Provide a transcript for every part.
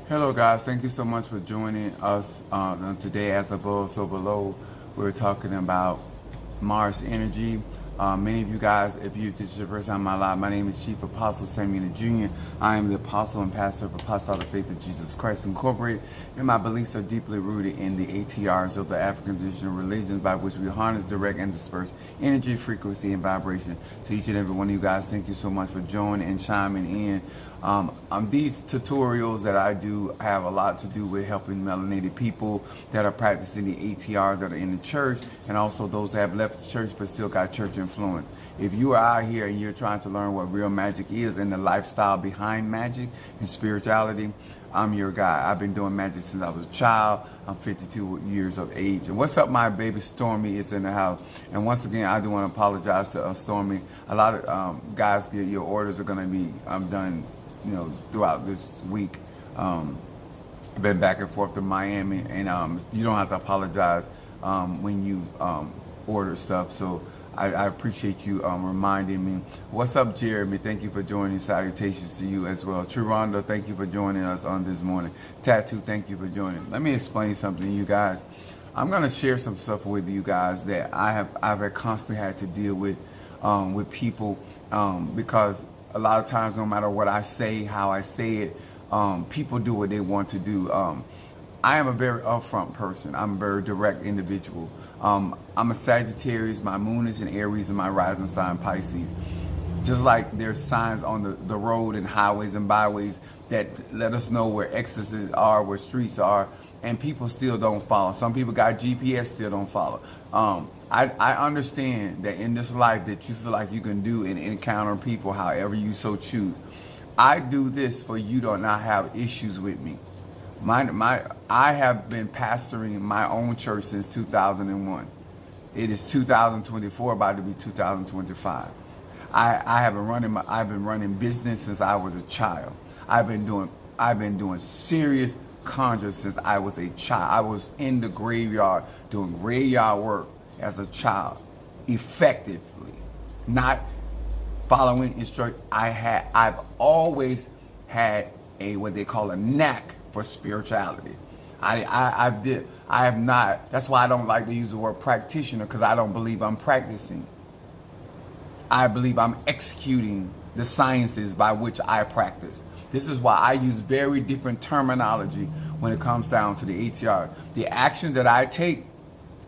Hello, guys. Thank you so much for joining us today. As above, so below. We're talking about Mars energy. Many of you guys, this is your first time in my life, my name is Chief Apostle Samuel Jr. I am the apostle and pastor of Apostolic Faith of Jesus Christ Incorporated, and my beliefs are deeply rooted in the ATRs of the African traditional religions by which we harness, direct, and disperse energy, frequency, and vibration. To each and every one of you guys, thank you so much for joining and chiming in. These tutorials that I do have a lot to do with helping melanated people that are practicing the ATRs that are in the church, and also those that have left the church but still got church influence. If you are out here and you're trying to learn what real magic is and the lifestyle behind magic and spirituality, I'm your guy. I've been doing magic since I was a child. I'm 52 years of age. And what's up, my baby Stormy is in the house. And once again, I do want to apologize to Stormy. A lot of guys, your orders are going to be done, throughout this week. Been back and forth to Miami, and you don't have to apologize when you order stuff. So I appreciate you reminding me. What's up, Jeremy? Thank you for joining. Salutations to you as well. Trirondo, thank you for joining us on this morning. Tattoo, thank you for joining. Let me explain something to you guys. I'm gonna share some stuff with you guys that I've constantly had to deal with people because a lot of times, no matter what I say, how I say it, people do what they want to do. I am a very upfront person. I'm a very direct individual. I'm a Sagittarius. My moon is in Aries and my rising sign Pisces. Just like there's signs on the road and highways and byways that let us know where exits are, where streets are, and people still don't follow. Some people got GPS, still don't follow. I understand that in this life that you feel like you can do and encounter people however you so choose. I do this for you to not have issues with me. I have been pastoring my own church since 2001. It is 2024, about to be 2025. I've been running business since I was a child. I've been doing serious conjure since I was a child. I was in the graveyard doing graveyard work as a child, effectively, not following instructions. I've always had what they call a knack for spirituality. I have not. That's why I don't like to use the word practitioner, because I don't believe I'm practicing. I believe I'm executing the sciences by which I practice. This is why I use very different terminology when it comes down to the ATR. The actions that I take,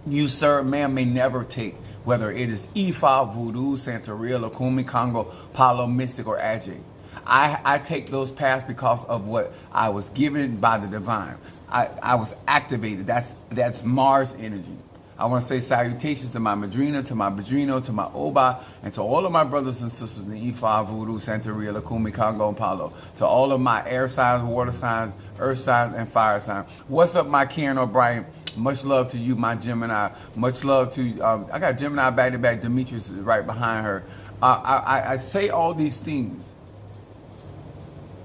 you, sir, ma'am, may never take, whether it is Ifa, Voodoo, Santeria, Lukumi, Congo, Palo, Mystic, or Ajay. I take those paths because of what I was given by the divine. I was activated. That's Mars energy. I want to say salutations to my Madrina, to my Badrino, to my Oba, and to all of my brothers and sisters in the Ifa, Voodoo, Santeria, Lukumi, Congo, and Palo. To all of my air signs, water signs, earth signs, and fire signs. What's up, my Karen O'Brien? Much love to you, my Gemini. Much love to I got Gemini back to back. Demetrius is right behind her. I say all these things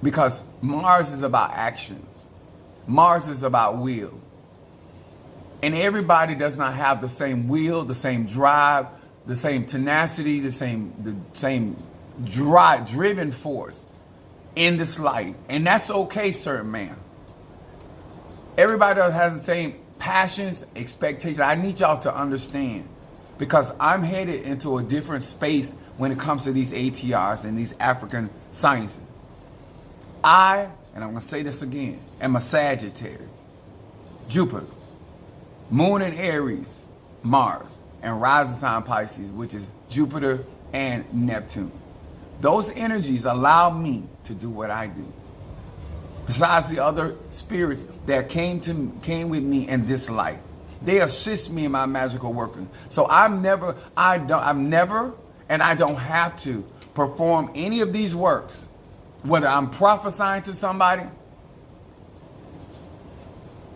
because Mars is about action. Mars is about will. And everybody does not have the same will, the same drive, the same tenacity, the same driven force in this life. And that's okay, sir, ma'am. Everybody has the same passions, expectations. I need y'all to understand, because I'm headed into a different space when it comes to these ATRs and these African sciences. And I'm going to say this again, am a Sagittarius, Jupiter, Moon in Aries, Mars, and rising sign Pisces, which is Jupiter and Neptune. Those energies allow me to do what I do. Besides the other spirits that came with me in this life, they assist me in my magical working. So I'm never, and I don't have to perform any of these works, whether I'm prophesying to somebody.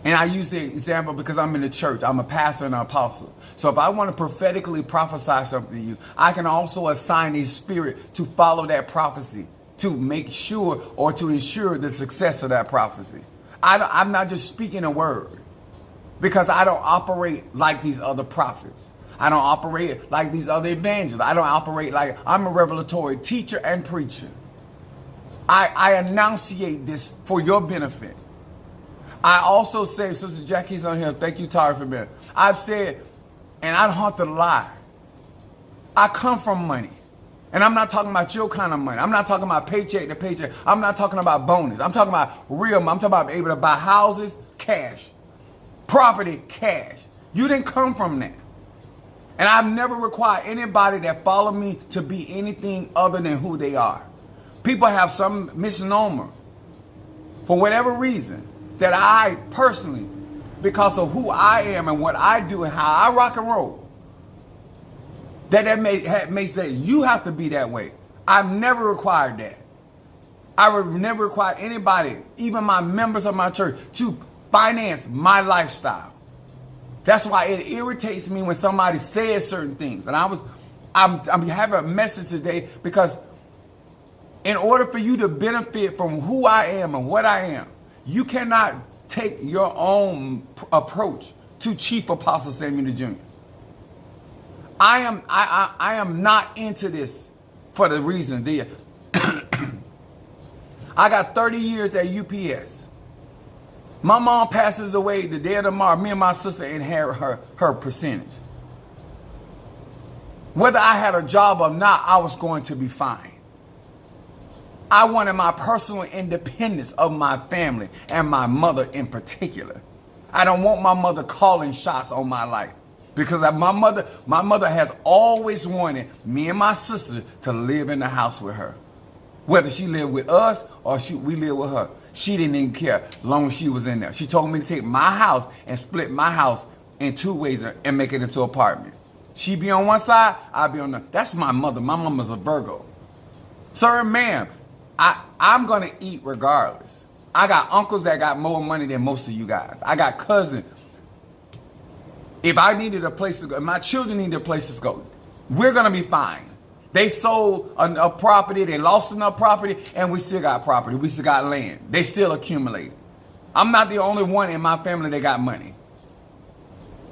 And I use the example because I'm in the church. I'm a pastor and an apostle. So if I want to prophetically prophesy something to you, I can also assign a spirit to follow that prophecy, to make sure or to ensure the success of that prophecy. I'm not just speaking a word, because I don't operate like these other prophets. I don't operate like these other evangelists. I don't operate like, I'm a revelatory teacher and preacher. I enunciate this for your benefit. I also say, Sister Jackie's on here, thank you, Tara, for being. I've said, and I don't have to lie, I come from money. And I'm not talking about your kind of money. I'm not talking about paycheck to paycheck. I'm not talking about bonus. I'm talking about real money. I'm talking about being able to buy houses, cash. Property, cash. You didn't come from that. And I've never required anybody that follow me to be anything other than who they are. People have some misnomer for whatever reason that I personally, because of who I am and what I do and how I rock and roll, that may say you have to be that way. I've never required that. I would never require anybody, even my members of my church, to finance my lifestyle. That's why it irritates me when somebody says certain things. And I'm having a message today because in order for you to benefit from who I am and what I am, you cannot take your own approach to Chief Apostle Samuel Jr. I am not into this for the reason that I got 30 years at UPS. My mom passes away the day of tomorrow. Me and my sister inherit her percentage. Whether I had a job or not, I was going to be fine. I wanted my personal independence of my family and my mother in particular. I don't want my mother calling shots on my life. Because my mother has always wanted me and my sister to live in the house with her. Whether she lived with us or we lived with her. She didn't even care as long as she was in there. She told me to take my house and split my house in 2 ways and make it into an apartment. She be on one side, I be on the other. That's my mother. My mama's a Virgo. Sir and ma'am, I'm going to eat regardless. I got uncles that got more money than most of you guys. I got cousins. If I needed a place to go, my children needed a place to go, we're going to be fine. They sold a property, they lost enough property, and we still got property. We still got land. They still accumulated. I'm not the only one in my family that got money.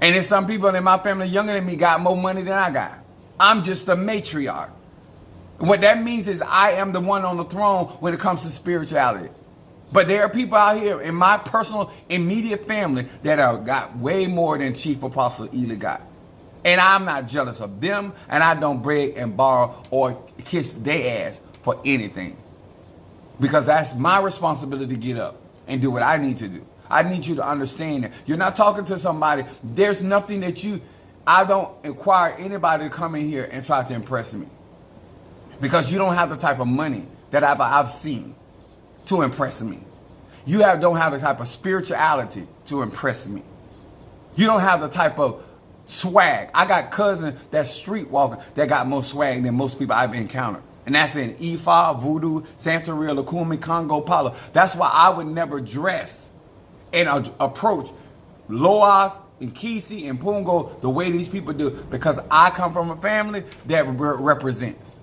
And there's some people in my family younger than me got more money than I got. I'm just a matriarch. What that means is I am the one on the throne when it comes to spirituality. But there are people out here in my personal immediate family that have got way more than Chief Apostle Ely got. And I'm not jealous of them, and I don't beg and borrow or kiss their ass for anything. Because that's my responsibility to get up and do what I need to do. I need you to understand that. You're not talking to somebody. There's nothing that I don't require anybody to come in here and try to impress me. Because you don't have the type of money that I've seen to impress me. You don't have the type of spirituality to impress me. You don't have the type of swag. I got cousins that's street walking that got more swag than most people I've encountered. And that's in Ifa, Voodoo, Santeria, Lukumi, Congo, Palo. That's why I would never dress and approach Loas and Kisi and Pungo the way these people do. Because I come from a family that represents.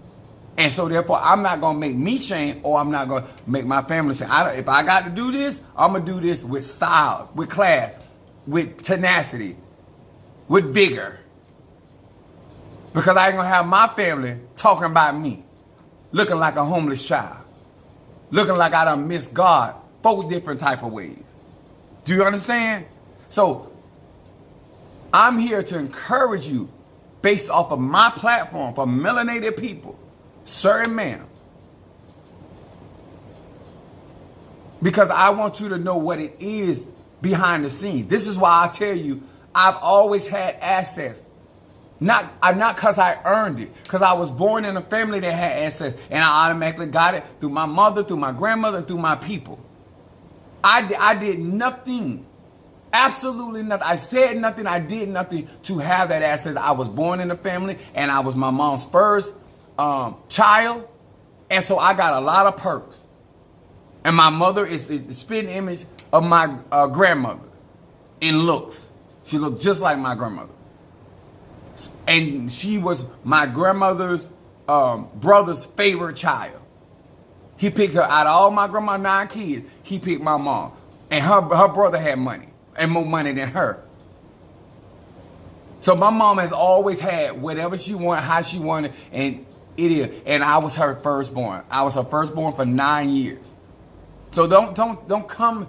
And so therefore, I'm not going to make me change, or I'm not going to make my family change. If I got to do this, I'm going to do this with style, with class, with tenacity, with vigor. Because I ain't going to have my family talking about me, looking like a homeless child, looking like I done missed God 4 different type of ways. Do you understand? So I'm here to encourage you based off of my platform for melanated people. Sir and ma'am, because I want you to know what it is behind the scenes. This is why I tell you I've always had assets. Not because I earned it, because I was born in a family that had assets, and I automatically got it through my mother, through my grandmother, and through my people. I did nothing, absolutely nothing. I said nothing, I did nothing to have that asset. I was born in a family, and I was my mom's first child, and so I got a lot of perks. And my mother is the spitting image of my grandmother in looks. She looked just like my grandmother, and she was my grandmother's brother's favorite child. He picked her out of all my grandma's 9 kids. He picked my mom, and her brother had money and more money than her. So my mom has always had whatever she wanted, how she wanted, and it is. And I was her firstborn. I was her firstborn for 9 years. So don't come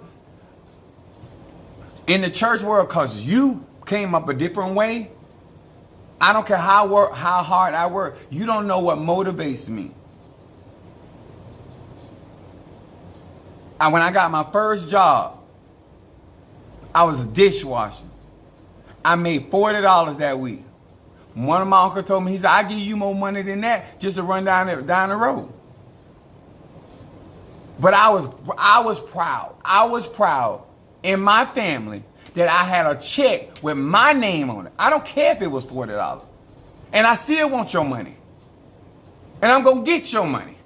In the church world, because you came up a different way, I don't care how hard I work, you don't know what motivates me. And when I got my first job, I was a dishwasher. I made $40 that week. One of my uncles told me, he said, I give you more money than that just to run down the road. But I was proud. I was proud in my family that I had a check with my name on it. I don't care if it was $40. And I still want your money. And I'm going to get your money.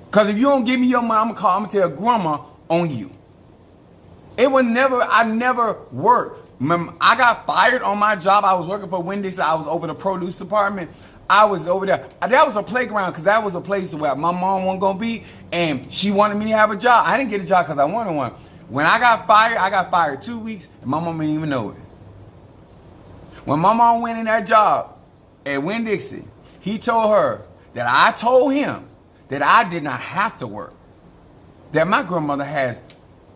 Because if you don't give me your money, I'm going to tell grandma on you. I never worked. I got fired on my job. I was working for Wendy's. I was over the produce department. I was over there. That was a playground because that was a place where my mom wasn't going to be. And she wanted me to have a job. I didn't get a job because I wanted one. When I got fired 2 weeks, and my mom didn't even know it. When my mom went in that job at Winn-Dixie, he told her that I told him that I did not have to work. That my grandmother has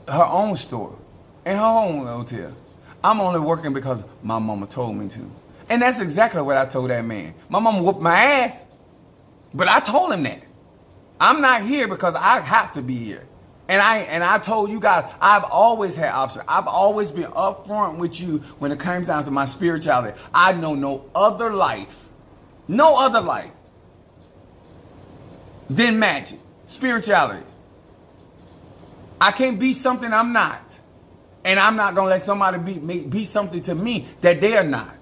her own store and her own hotel. I'm only working because my mama told me to. And that's exactly what I told that man. My mama whooped my ass, but I told him that. I'm not here because I have to be here. And I told you guys, I've always had options. I've always been upfront with you when it comes down to my spirituality. I know no other life than magic, spirituality. I can't be something I'm not. And I'm not going to let somebody be something to me that they are not.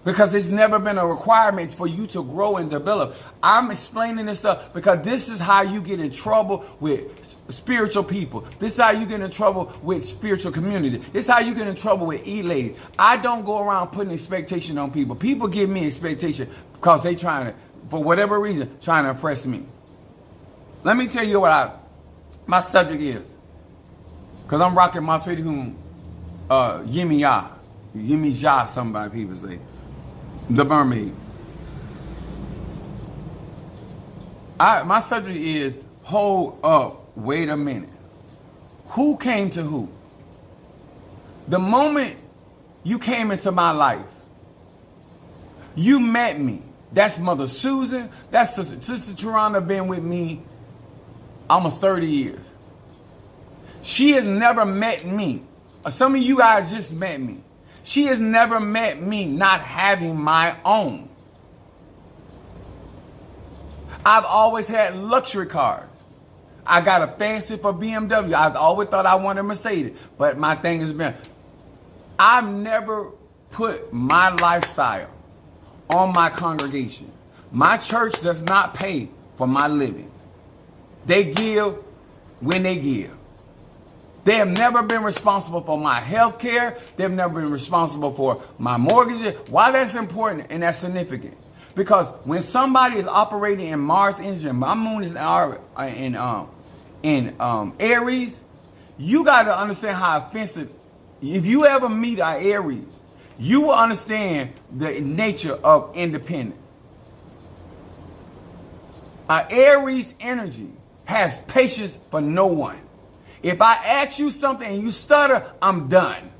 Because it's never been a requirement for you to grow and develop. I'm explaining this stuff because this is how you get in trouble with spiritual people. This is how you get in trouble with spiritual community. This is how you get in trouble with E-ladies. I don't go around putting expectation on people. People give me expectation because they trying to, for whatever reason, trying to impress me. Let me tell you what my subject is. Because I'm rocking my Fidhum Yimi Ya. Yimi Ja, somebody people say. The mermaid. My subject is, hold up, wait a minute. Who came to who? The moment you came into my life, you met me. That's Mother Susan. That's Sister Tarana, been with me almost 30 years. She has never met me. Some of you guys just met me. She has never met me not having my own. I've always had luxury cars. I got a fancy for BMW. I've always thought I wanted a Mercedes. But my thing has been, I've never put my lifestyle on my congregation. My church does not pay for my living. They give when they give. They have never been responsible for my health care. They've never been responsible for my mortgages. Why that's important and that's significant? Because when somebody is operating in Mars energy, and my moon is in Aries, you got to understand how offensive. If you ever meet an Aries, you will understand the nature of independence. An Aries energy has patience for no one. If I ask you something and you stutter, I'm done.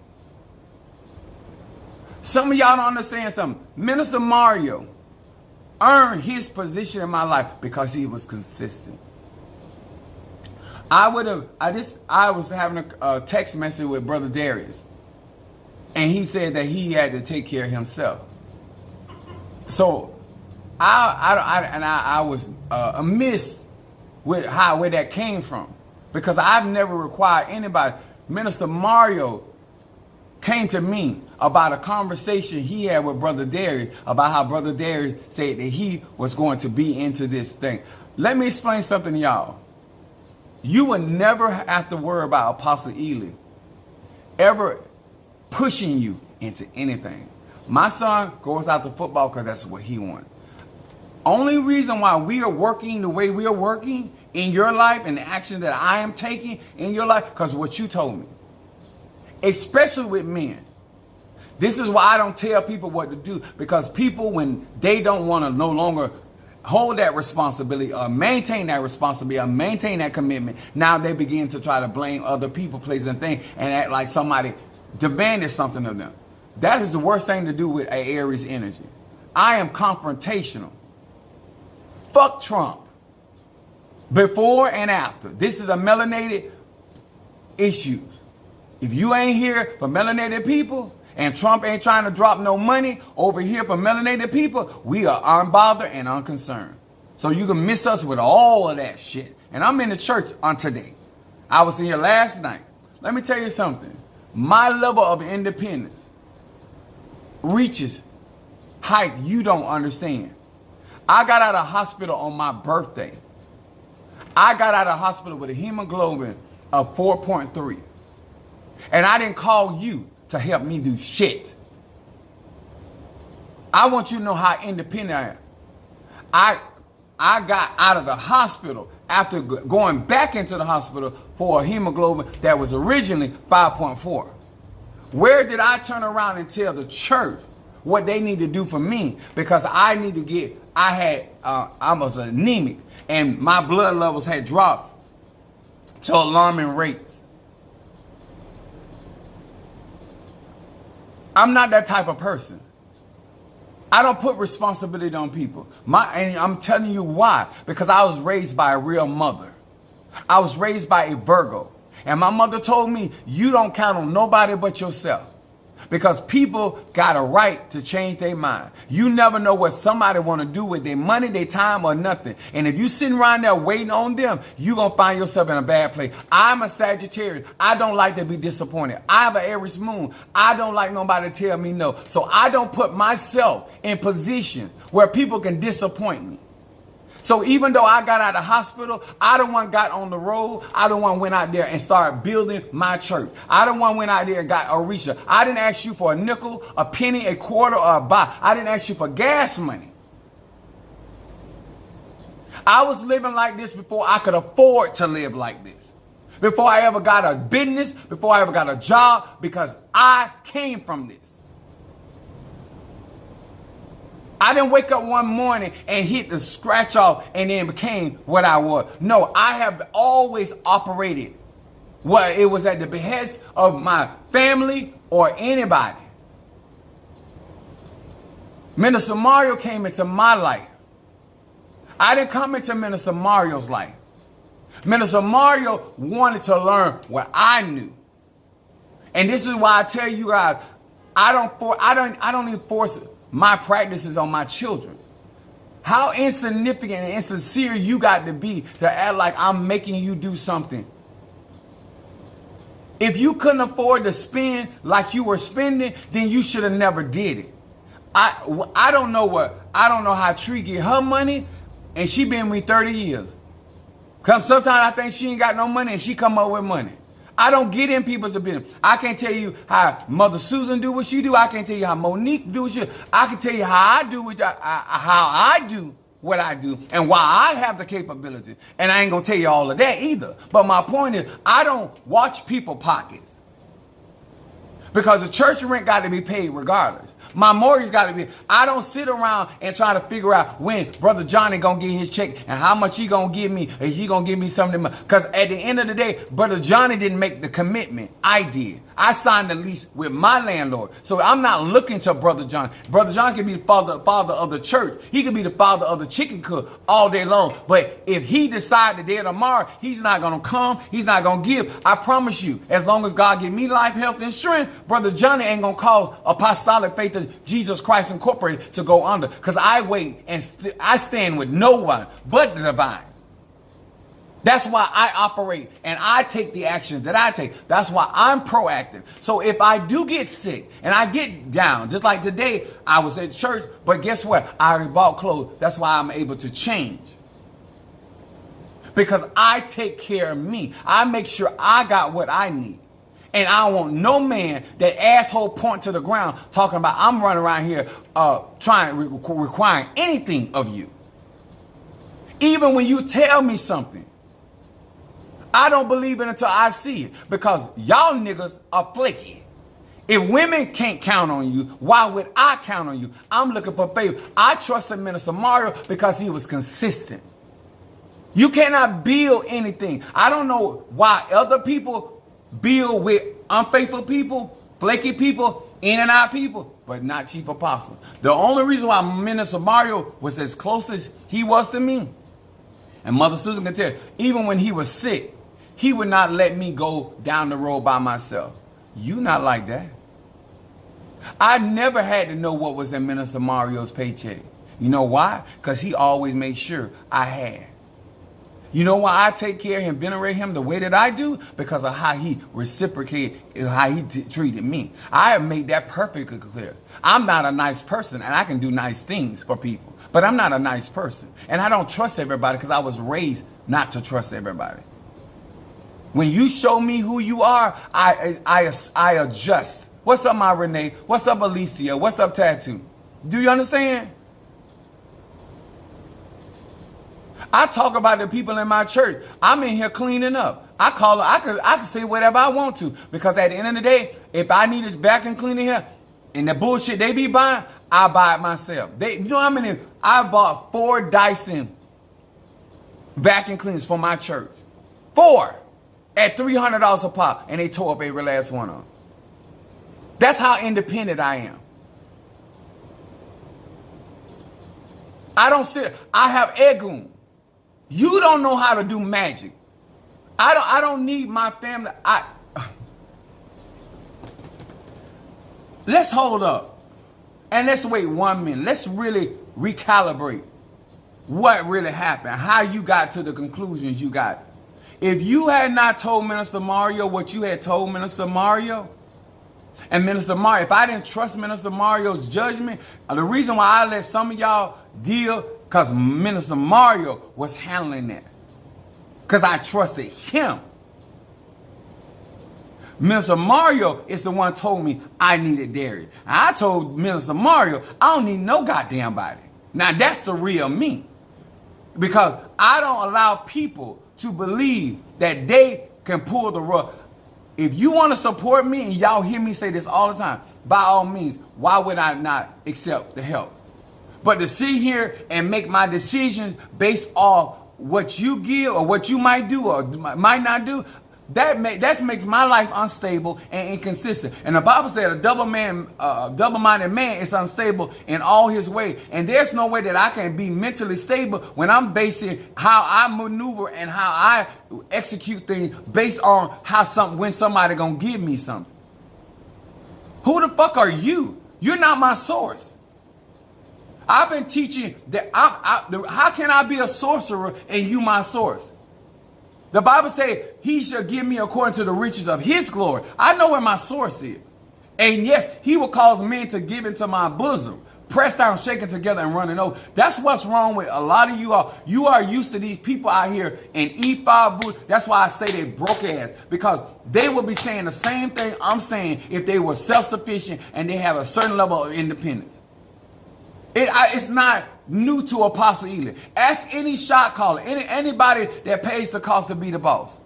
Some of y'all don't understand something. Minister Mario earned his position in my life because he was consistent. I was having a text message with Brother Darius, and he said that he had to take care of himself. So I was amiss with where that came from. Because I've never required anybody. Minister Mario came to me about a conversation he had with Brother Darius about how Brother Darius said that he was going to be into this thing. Let me explain something to y'all. You will never have to worry about Apostle Ely ever pushing you into anything. My son goes out to football because that's what he wants. Only reason why we are working the way we are working in your life and the action that I am taking in your life, because of what you told me. Especially with men. This is why I don't tell people what to do, because people, when they don't want to no longer hold that responsibility or maintain that responsibility or maintain that commitment, now they begin to try to blame other people, places, and things and act like somebody demanded something of them. That is the worst thing to do with an Aries energy. I am confrontational. Fuck Trump. Before and after. This is a melanated issue. If you ain't here for melanated people and Trump ain't trying to drop no money over here for melanated people, we are unbothered and unconcerned. So you can miss us with all of that shit. And I'm in the church on today. I was in here last night. Let me tell you something. My level of independence reaches height you don't understand. I got out of hospital on my birthday. I got out of hospital with a hemoglobin of 4.3. And I didn't call you to help me do shit. I want you to know how independent I am. I got out of the hospital after going back into the hospital for a hemoglobin that was originally 5.4. Where did I turn around and tell the church what they need to do for me? Because I need to get, I was anemic and my blood levels had dropped to alarming rates. I'm not that type of person. I don't put responsibility on people. And I'm telling you why. Because I was raised by a real mother. I was raised by a Virgo. And my mother told me, you don't count on nobody but yourself. Because people got a right to change their mind. You never know what somebody want to do with their money, their time, or nothing. And if you sitting around there waiting on them, you going to find yourself in a bad place. I'm a Sagittarius. I don't like to be disappointed. I have an Aries moon. I don't like nobody to tell me no. So I don't put myself in position where people can disappoint me. So even though I got out of the hospital, I don't want got on the road. I don't want went out there and started building my church. I don't want went out there and got Orisha. I didn't ask you for a nickel, a penny, a quarter, or a buy. I didn't ask you for gas money. I was living like this before I could afford to live like this. Before I ever got a business, before I ever got a job, because I came from this. I didn't wake up one morning and hit the scratch off and then became what I was. No, I have always operated where it was at the behest of my family or anybody. Minister Mario came into my life. I didn't come into Minister Mario's life. Minister Mario wanted to learn what I knew. And this is why I tell you guys, I don't even force my practices on my children. How insignificant and insincere you got to be to act like I'm making you do something. If you couldn't afford to spend like you were spending, then you should have never did it. I don't know how Tree get her money, and she been with me 30 years. Cause sometimes I think she ain't got no money and she come up with money. I don't get in people's business. I can't tell you how Mother Susan do what she do. I can't tell you how Monique do what she do. I can tell you how I do what I do and why I have the capability. And I ain't going to tell you all of that either. But my point is, I don't watch people pockets. Because the church rent got to be paid regardless. My mortgage got to be. I don't sit around and try to figure out when Brother Johnny going to get his check and how much he going to give me. And he going to give me something. Because at the end of the day, Brother Johnny didn't make the commitment. I did. I signed the lease with my landlord. So I'm not looking to Brother John. Brother John can be the father of the church. He can be the father of the chicken cook all day long. But if he decides today or tomorrow, he's not going to come. He's not going to give. I promise you, as long as God give me life, health, and strength, Brother Johnny ain't going to cause Apostolic Faith of Jesus Christ Incorporated to go under. Because I wait and I stand with no one but the divine. That's why I operate and I take the actions that I take. That's why I'm proactive. So if I do get sick and I get down, just like today, I was at church, but guess what? I already bought clothes. That's why I'm able to change. Because I take care of me. I make sure I got what I need. And I don't want no man that asshole point to the ground talking about I'm running around here requiring anything of you. Even when you tell me something, I don't believe it until I see it, because y'all niggas are flaky. If women can't count on you, why would I count on you? I'm looking for favor. I trusted Minister Mario because he was consistent. You cannot build anything. I don't know why other people build with unfaithful people, flaky people, in and out people, but not Chief Apostle. The only reason why Minister Mario was as close as he was to me, and Mother Susan can tell you, even when he was sick, he would not let me go down the road by myself. You not like that. I never had to know what was in Minister Mario's paycheck. You know why? Because he always made sure I had. You know why I take care of him, venerate him the way that I do? Because of how he reciprocated, how he treated me. I have made that perfectly clear. I'm not a nice person, and I can do nice things for people. But I'm not a nice person. And I don't trust everybody because I was raised not to trust everybody. When you show me who you are, I adjust. What's up, my Renee? What's up, Alicia? What's up, Tattoo? Do you understand? I talk about the people in my church. I'm in here cleaning up. I can say whatever I want to, because at the end of the day, if I need a vacuum cleaner here and the bullshit they be buying, I buy it myself. You know how many? I bought 4 Dyson vacuum cleaners for my church. 4 at $300 a pop, and they tore up every last one of them. That's how independent I am. I don't sit. I have Egun. You don't know how to do magic. I don't need my family. Let's hold up. And let's wait 1 minute. Let's really recalibrate what really happened. How you got to the conclusions you got. If you had not told Minister Mario what you had told Minister Mario, and Minister Mario, if I didn't trust Minister Mario's judgment, the reason why I let some of y'all deal, because Minister Mario was handling that. Because I trusted him. Minister Mario is the one told me I needed Darius. I told Minister Mario, I don't need no goddamn body. Now that's the real me. Because I don't allow people to believe that they can pull the rug. If you want to support me, and y'all hear me say this all the time, by all means, why would I not accept the help? But to sit here and make my decisions based off what you give or what you might do or might not do, that makes my life unstable and inconsistent. And the Bible said a double-minded man is unstable in all his ways. And there's no way that I can be mentally stable when I'm basing how I maneuver and how I execute things based on when somebody gonna give me something. Who the fuck are you? You're not my source. I've been teaching that how can I be a sorcerer and you my source? The Bible says he shall give me according to the riches of his glory. I know where my source is. And yes, he will cause men to give into my bosom. Pressed down, shaken together, and running over. That's what's wrong with a lot of you all. You are used to these people out here in E5 booths. That's why I say they broke ass. Because they will be saying the same thing I'm saying if they were self-sufficient and they have a certain level of independence. It's not new to Apostle Ely. Ask any shot caller, anybody that pays the cost to be the boss.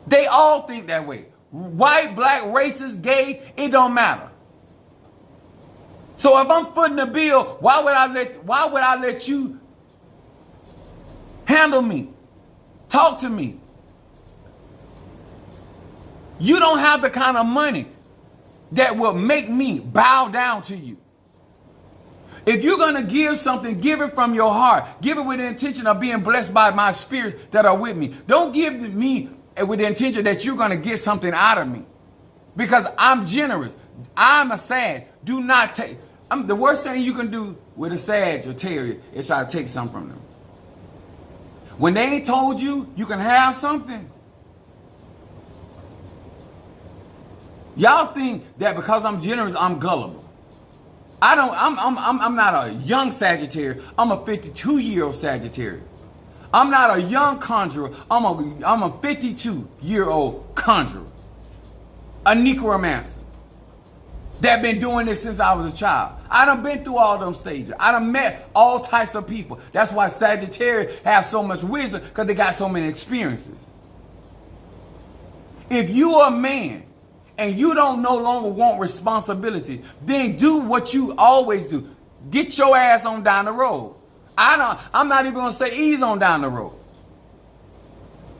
They all think that way. White, black, racist, gay, it don't matter. So if I'm footing the bill, why would I let you handle me? Talk to me. You don't have the kind of money that will make me bow down to you. If you're going to give something, give it from your heart. Give it with the intention of being blessed by my spirits that are with me. Don't give to me with the intention that you're going to get something out of me. Because I'm generous. I'm a Sag. Do not take. The worst thing you can do with a Sag or Terrier is try to take something from them. When they ain't told you you can have something. Y'all think that because I'm generous, I'm gullible. I'm not a young Sagittarius. I'm a 52-year-old Sagittarius. I'm not a young conjurer. I'm a 52-year-old conjurer. A necromancer. That been doing this since I was a child. I done been through all them stages. I done met all types of people. That's why Sagittarius have so much wisdom, because they got so many experiences. If you are a man and you don't no longer want responsibility, then do what you always do. Get your ass on down the road. I'm not even going to say ease on down the road.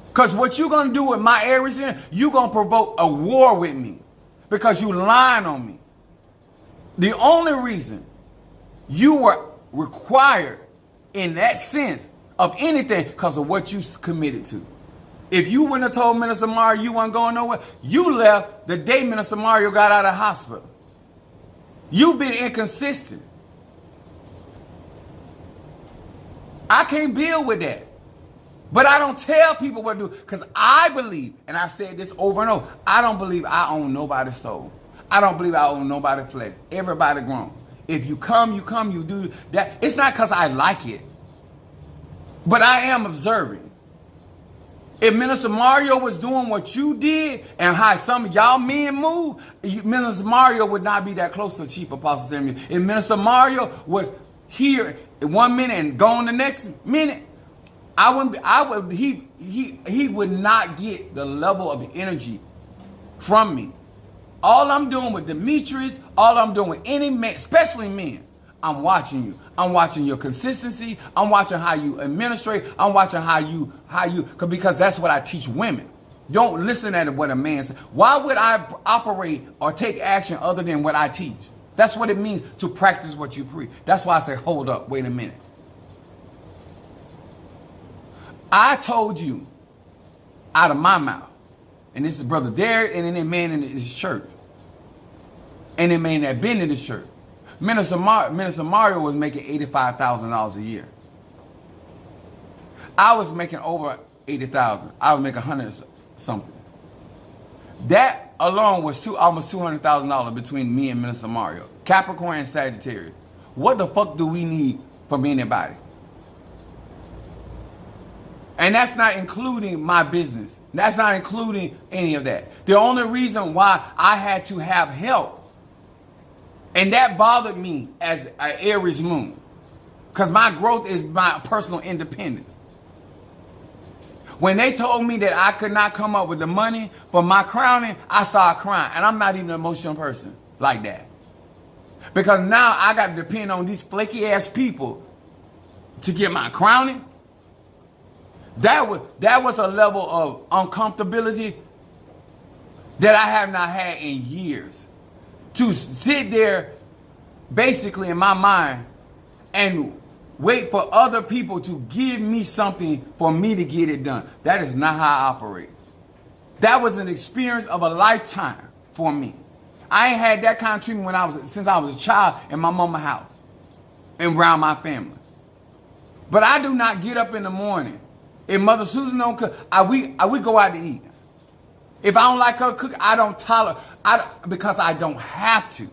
Because what you're going to do with my Aries, you're going to provoke a war with me. Because you lying on me. The only reason you were required in that sense of anything because of what you committed to. If you wouldn't have told Minister Mario you weren't going nowhere, you left the day Minister Mario got out of the hospital. You've been inconsistent. I can't build with that. But I don't tell people what to do because I believe, and I've said this over and over, I don't believe I own nobody's soul. I don't believe I own nobody's flesh. Everybody grown. If you come, you do that. It's not because I like it. But I am observing. If Minister Mario was doing what you did and how some of y'all men move, Minister Mario would not be that close to Chief Apostle Samuel. If Minister Mario was here in 1 minute and gone the next minute, he would not get the level of energy from me. All I'm doing with Demetrius, all I'm doing with any man, especially men, I'm watching you. I'm watching your consistency. I'm watching how you administrate. I'm watching how you, because that's what I teach women. Don't listen at what a man says. Why would I operate or take action other than what I teach? That's what it means to practice what you preach. That's why I say, hold up, wait a minute. I told you out of my mouth, and this is Brother Derek and then that man in his church, and that man that been in the church. Minister Mario was making $85,000 a year. I was making over $80,000. I was making 100 something. That alone was almost $200,000 between me and Minister Mario. Capricorn and Sagittarius. What the fuck do we need from anybody? And that's not including my business. That's not including any of that. The only reason why I had to have help, and that bothered me as an Aries moon, because my growth is my personal independence. When they told me that I could not come up with the money for my crowning, I started crying. And I'm not even an emotional person like that. Because now I got to depend on these flaky ass people to get my crowning. That was a level of uncomfortability that I have not had in years. To sit there, basically in my mind, and wait for other people to give me something for me to get it done. That is not how I operate. That was an experience of a lifetime for me. I ain't had that kind of treatment since I was a child in my mama's house and around my family. But I do not get up in the morning. If Mother Susan don't cook, we go out to eat. If I don't like her cook, I don't tolerate, because I don't have to.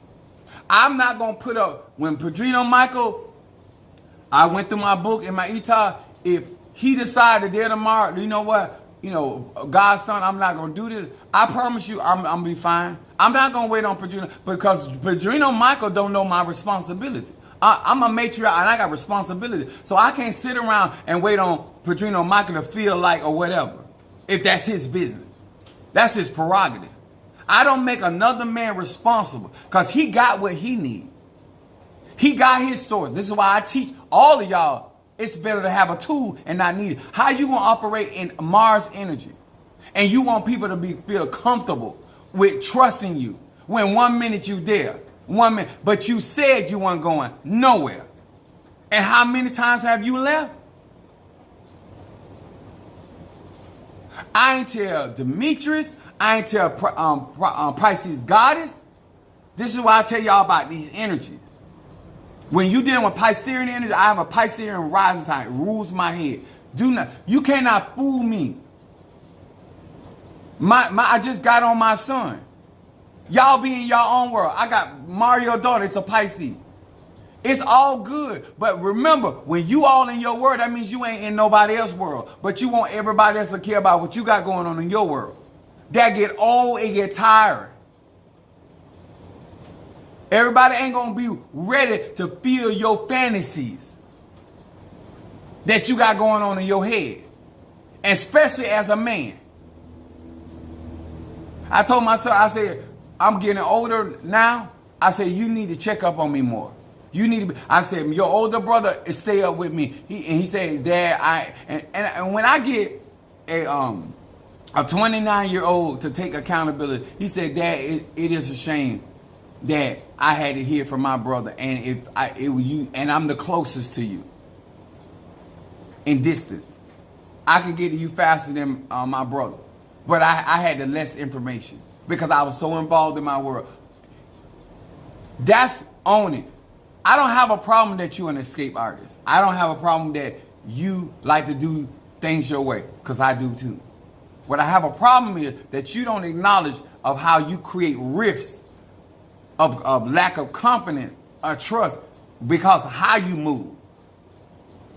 I'm not going to put up, when Padrino Michael, I went through my book and my ETA, if he decided there tomorrow, you know what, God's son, I'm not going to do this, I promise you I'm going to be fine. I'm not going to wait on Padrino, because Padrino Michael don't know my responsibility. I'm a matriarch and I got responsibility. So I can't sit around and wait on Padrino Michael to feel like or whatever, if that's his business. That's his prerogative. I don't make another man responsible because he got what he needs. He got his source. This is why I teach all of y'all, it's better to have a tool and not need it. How you going to operate in Mars energy? And you want people to feel comfortable with trusting you when 1 minute you there, 1 minute, but you said you weren't going nowhere. And how many times have you left? I ain't tell Demetrius. I ain't tell Pisces goddess. This is why I tell y'all about these energies. When you dealing with Piscean energy, I have a Piscean rising sign. It rules my head. You cannot fool me. I just got on my son. Y'all be in your own world. I got Mario daughter. It's a Pisces. It's all good. But remember, when you all in your world, that means you ain't in nobody else's world. But you want everybody else to care about what you got going on in your world. That get old, it get tired. Everybody ain't going to be ready to feel your fantasies that you got going on in your head. And especially as a man. I told myself, I said, I'm getting older now. I said, you need to check up on me more. You need to be, I said, your older brother is stay up with me. He said, Dad, and when I get a 29-year-old to take accountability, he said, Dad, it is a shame that I had to hear from my brother, and it was you, and I'm the closest to you in distance. I could get to you faster than my brother, but I had the less information because I was so involved in my world. That's on it. I don't have a problem that you're an escape artist. I don't have a problem that you like to do things your way, because I do too. What I have a problem is that you don't acknowledge of how you create rifts of lack of confidence or trust because of how you move.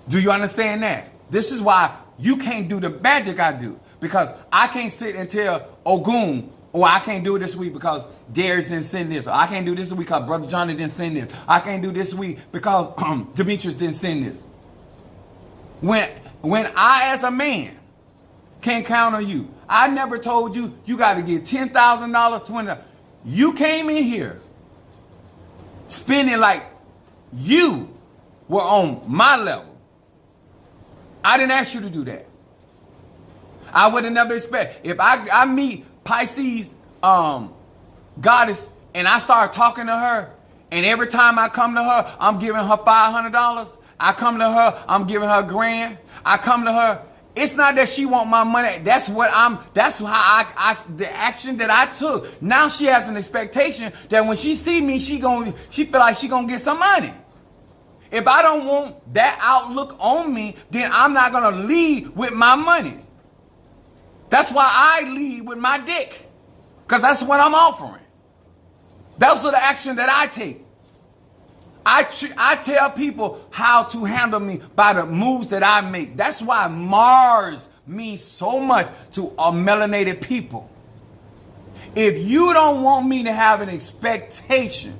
Do you understand that? This is why you can't do the magic I do, because I can't sit and tell Ogun, or I can't do it this week because Darius didn't send this. Or I can't do this week because Brother Johnny didn't send this. I can't do this week because Demetrius didn't send this. When I, as a man, can't count on you, I never told you you got to get $10,000, $20,000. You came in here spending like you were on my level. I didn't ask you to do that. I would have never expected. If I meet Pisces goddess and I start talking to her, and every time I come to her, I'm giving her $500. I come to her, I'm giving her $1,000. I come to her. It's not that she want my money. That's how the action that I took. Now she has an expectation that when she see me, she feel like she gonna get some money. If I don't want that outlook on me, then I'm not gonna lead with my money. That's why I lead with my dick, because that's what I'm offering. Those are the action that I take. I tell people how to handle me by the moves that I make. That's why Mars means so much to melanated people. If you don't want me to have an expectation,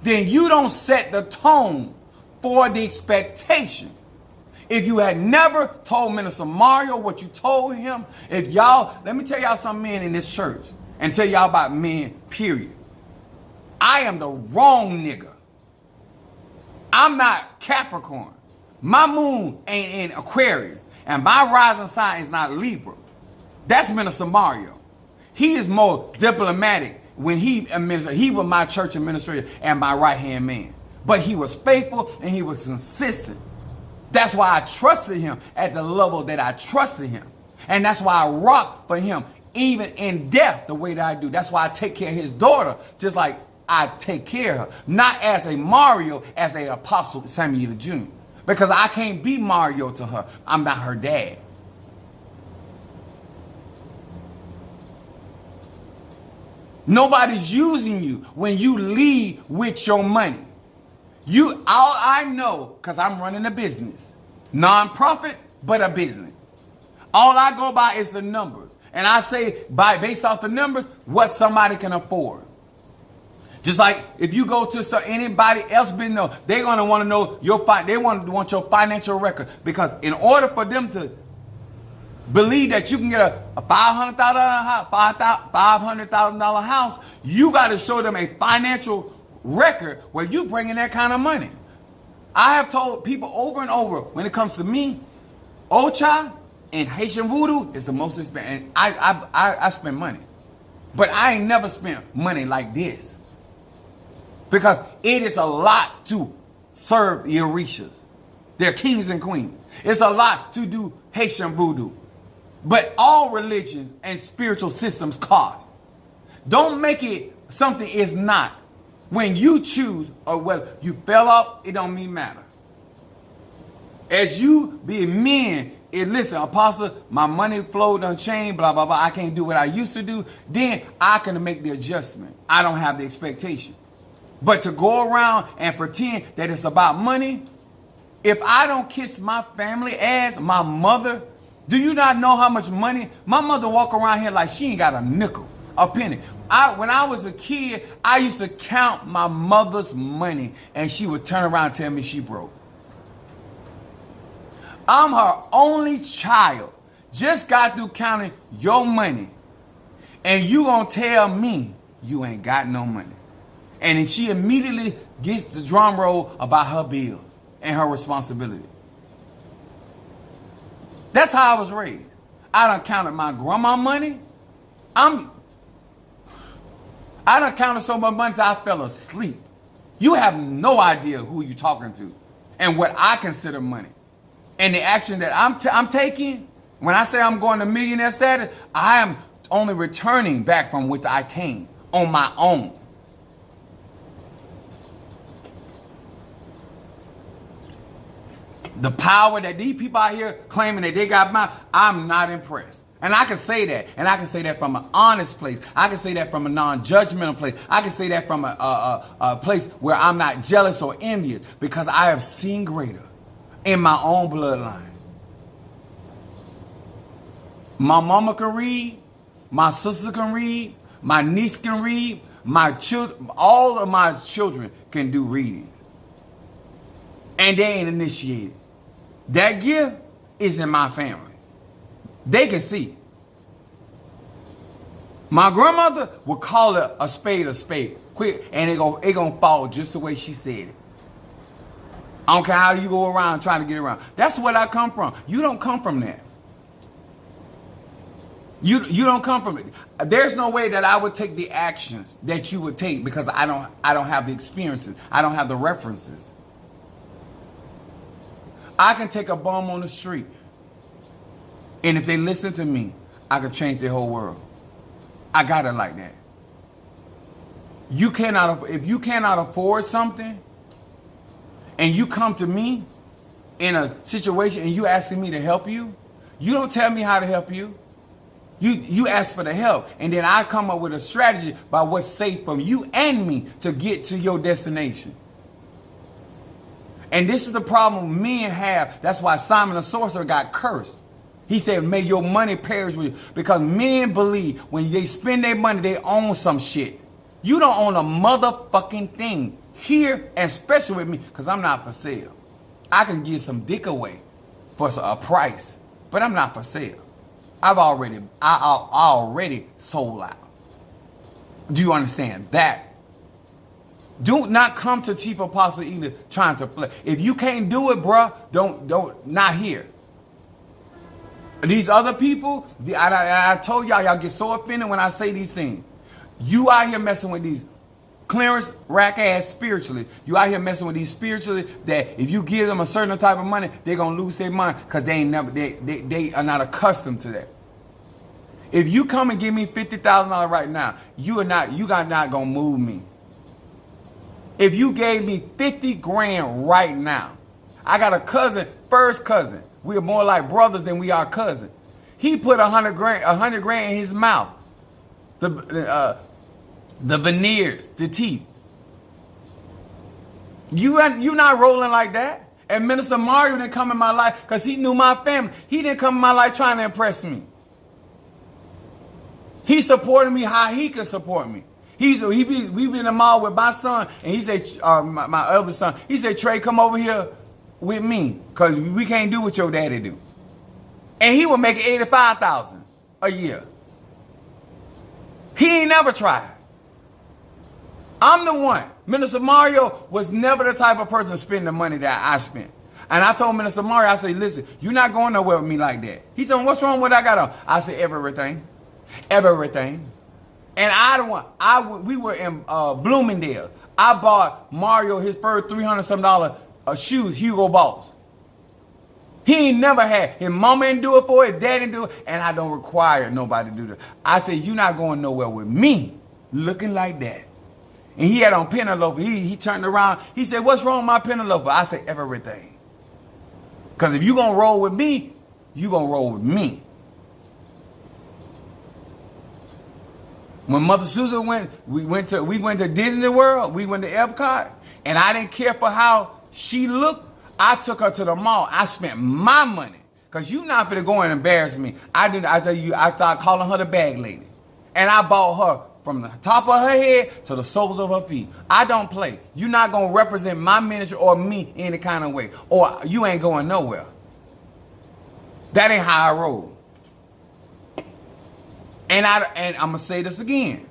then you don't set the tone for the expectation. If you had never told Minister Mario what you told him, let me tell y'all some men in this church and tell y'all about men, period. I am the wrong nigga. I'm not Capricorn. My moon ain't in Aquarius, and my rising sign is not Libra. That's Minister Mario. He is more diplomatic when he was my church administrator and my right-hand man. But he was faithful and he was consistent. That's why I trusted him at the level that I trusted him. And that's why I rock for him, even in death, the way that I do. That's why I take care of his daughter, just like I take care of her. Not as a Mario, as a Apostle Samuel Jr. Because I can't be Mario to her. I'm not her dad. Nobody's using you when you lead with your money. All I know, because I'm running a business, non-profit, but a business. All I go by is the numbers. And I say, based off the numbers, what somebody can afford. Just like if you go to anybody else business, they're going to want to know they want your financial record. Because in order for them to believe that you can get a $500,000 house, you got to show them a financial record where you bring in that kind of money. I have told people over and over, when it comes to me, Ocha and Haitian Voodoo is the most expensive. And I spend money. But I ain't never spent money like this. Because it is a lot to serve the Orishas. They're kings and queens. It's a lot to do Haitian Voodoo. But all religions and spiritual systems cost. Don't make it something it's not. When you choose, or whether you fell off, it don't mean matter. As you be men, listen, Apostle, my money flowed unchained, blah, blah, blah. I can't do what I used to do. Then I can make the adjustment. I don't have the expectation. But to go around and pretend that it's about money, if I don't kiss my family ass, my mother, do you not know how much money? My mother walk around here like she ain't got a nickel, a penny. When I was a kid, I used to count my mother's money and she would turn around and tell me she broke. I'm her only child. Just got through counting your money. And you gonna tell me you ain't got no money. And then she immediately gets the drum roll about her bills and her responsibility. That's how I was raised. I done counted my grandma money. I done counted so much money that I fell asleep. You have no idea who you talking to and what I consider money. And the action that I'm taking, when I say I'm going to millionaire status, I am only returning back from which I came on my own. The power that these people out here claiming that they got I'm not impressed. And I can say that. And I can say that from an honest place. I can say that from a non-judgmental place. I can say that from a place where I'm not jealous or envious, because I have seen greater in my own bloodline. My mama can read. My sister can read. My niece can read. My children, all of my children can do readings. And they ain't initiated. That gift is in my family. They can see. My grandmother would call it a spade, quick, and it gonna fall just the way she said it. I don't care how you go around trying to get around. That's where I come from. You don't come from that. You don't come from it. There's no way that I would take the actions that you would take, because I don't have the experiences. I don't have the references. I can take a bum on the street, and if they listen to me, I can change their whole world. I got it like that. If you cannot afford something, and you come to me in a situation and you asking me to help you, you don't tell me how to help you. You ask for the help, and then I come up with a strategy by what's safe from you and me to get to your destination. And this is the problem men have. That's why Simon the sorcerer got cursed. He said, may your money perish with you. Because men believe when they spend their money, they own some shit. You don't own a motherfucking thing here, and especially with me, because I'm not for sale. I can give some dick away for a price, but I'm not for sale. I already sold out. Do you understand that? Do not come to Chief Apostle Ely trying to play. If you can't do it, bruh, not here. These other people, I told y'all get so offended when I say these things. You out here messing with these clearance rack ass spiritually. You out here messing with these spiritually that if you give them a certain type of money, they're gonna lose their mind because they are not accustomed to that. If you come and give me $50,000 right now, you are not gonna move me. If you gave me 50 grand right now, I got a cousin, first cousin. We are more like brothers than we are cousins. He put 100 grand in his mouth. The veneers, the teeth. You not rolling like that. And Minister Mario didn't come in my life because he knew my family. He didn't come in my life trying to impress me. He supported me how he could support me. We been in the mall with my son, and he said, my other son, he said, Trey, come over here with me, because we can't do what your daddy do. And he would make $85,000 a year. He ain't never tried. I'm the one. Minister Mario was never the type of person to spend the money that I spent. And I told Minister Mario, I said, listen, you're not going nowhere with me like that. He said, what's wrong with what I got on? I said, everything. Everything. And we were in Bloomingdale. I bought Mario his first $300 shoes, Hugo Boss. He ain't never had. His mama didn't do it for it, his dad didn't do it, and I don't require nobody to do that. I said, you're not going nowhere with me looking like that. And he had on Penelope. He turned around. He said, what's wrong with my Penelope? I said, everything. Because if you're going to roll with me, you're going to roll with me. When Mother Susan we went to Disney World, we went to Epcot, and I didn't care for how she looked. I took her to the mall. I spent my money, because you're not going to go and embarrass me. I started calling her the bag lady. And I bought her from the top of her head to the soles of her feet. I don't play. You're not going to represent my ministry or me any kind of way, or you ain't going nowhere. That ain't how I roll. And I'm going to say this again.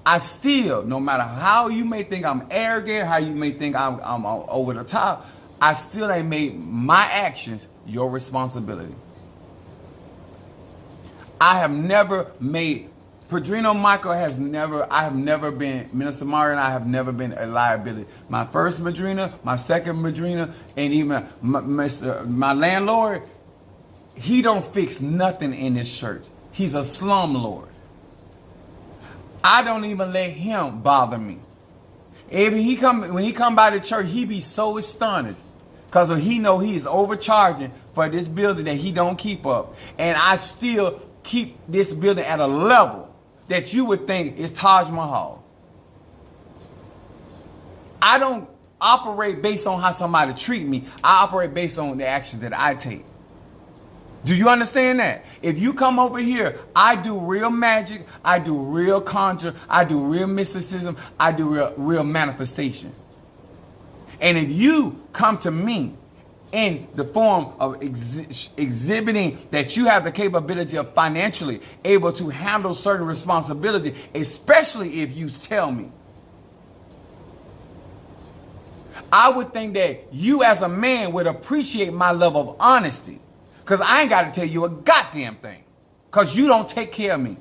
I still, no matter how you may think I'm arrogant, how you may think I'm over the top, I still ain't made my actions your responsibility. I have never made, Padrino Michael has never, I have never been, Minister Mario and I have never been a liability. My first Madrina, my second Madrina, and even my landlord, he don't fix nothing in this church. He's a slumlord. I don't even let him bother me. When he come by the church, he be so astonished because he know he is overcharging for this building that he don't keep up. And I still keep this building at a level that you would think is Taj Mahal. I don't operate based on how somebody treat me. I operate based on the actions that I take. Do you understand that? If you come over here, I do real magic, I do real conjure, I do real mysticism, I do real manifestation. And if you come to me in the form of exhibiting that you have the capability of financially able to handle certain responsibility, especially if you tell me, I would think that you as a man would appreciate my level of honesty. Because I ain't got to tell you a goddamn thing. Because you don't take care of me.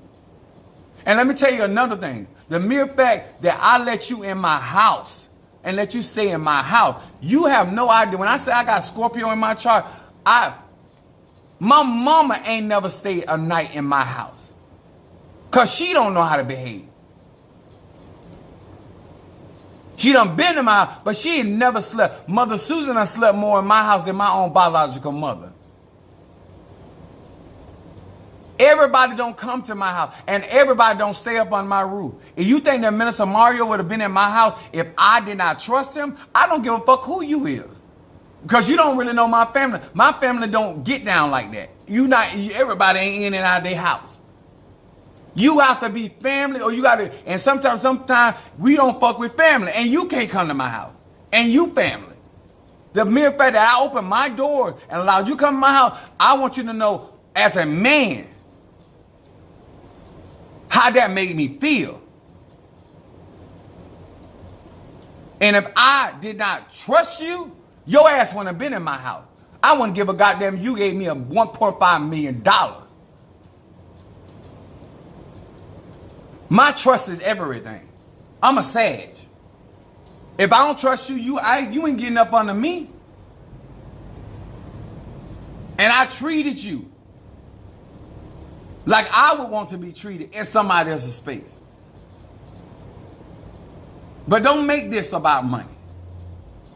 And let me tell you another thing. The mere fact that I let you in my house and let you stay in my house, you have no idea. When I say I got Scorpio in my chart, my mama ain't never stayed a night in my house. Because she don't know how to behave. She done been in my house, but she ain't never slept. Mother Susan done slept more in my house than my own biological mother. Everybody don't come to my house, and everybody don't stay up on my roof. If you think that Minister Mario would have been in my house if I did not trust him, I don't give a fuck who you is. Because you don't really know my family. My family don't get down like that. Everybody ain't in and out of their house. You have to be family, or you got to, and sometimes we don't fuck with family, and you can't come to my house, and you family. The mere fact that I open my door and allow you to come to my house, I want you to know as a man, how that made me feel. And if I did not trust you, your ass wouldn't have been in my house. I wouldn't give a goddamn you gave me a $1.5 million. My trust is everything. I'm a Sag. If I don't trust you, you ain't getting up under me. And I treated you like I would want to be treated in somebody else's space. But don't make this about money.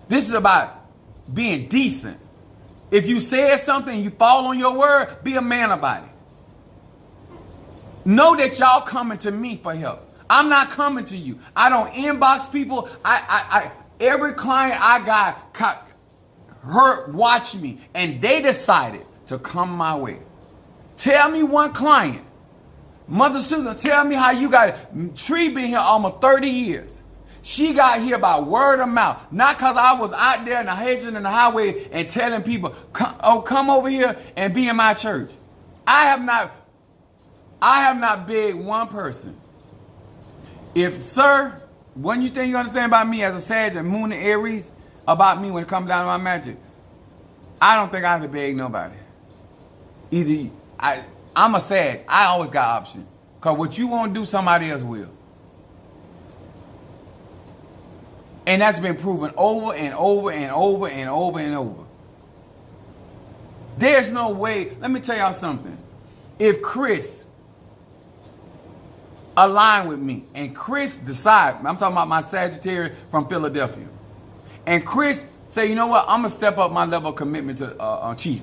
This is about being decent. If you said something and you fall on your word, be a man about it. Know that y'all coming to me for help. I'm not coming to you. I don't inbox people. Every client I got watch me, and they decided to come my way. Tell me one client. Mother Susan, tell me how you got it. Tree been here almost 30 years. She got here by word of mouth. Not because I was out there in the hedges and the highway and telling people, come over here and be in my church. I have not begged one person. If, sir, what you think you understand about me as a Sag and Moon and Aries, about me when it comes down to my magic, I don't think I have to beg nobody. Either I'm a Sag. I always got options. Because what you want to do, somebody else will. And that's been proven over and over and over and over and over. There's no way. Let me tell y'all something. If Chris aligned with me and Chris decide, I'm talking about my Sagittarius from Philadelphia, and Chris say, you know what, I'm going to step up my level of commitment to Chief.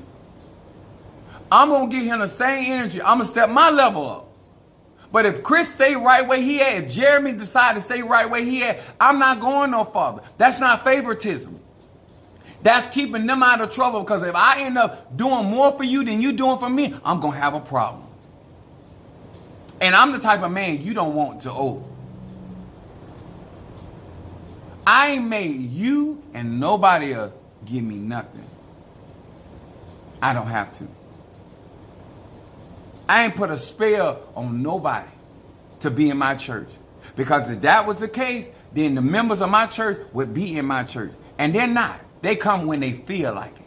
I'm going to give him the same energy. I'm going to step my level up. But if Chris stay right where he at, if Jeremy decide to stay right where he at, I'm not going no farther. That's not favoritism. That's keeping them out of trouble, because if I end up doing more for you than you doing for me, I'm going to have a problem. And I'm the type of man you don't want to owe. I ain't made you and nobody else give me nothing. I don't have to. I ain't put a spell on nobody to be in my church. Because if that was the case, then the members of my church would be in my church. And they're not. They come when they feel like it.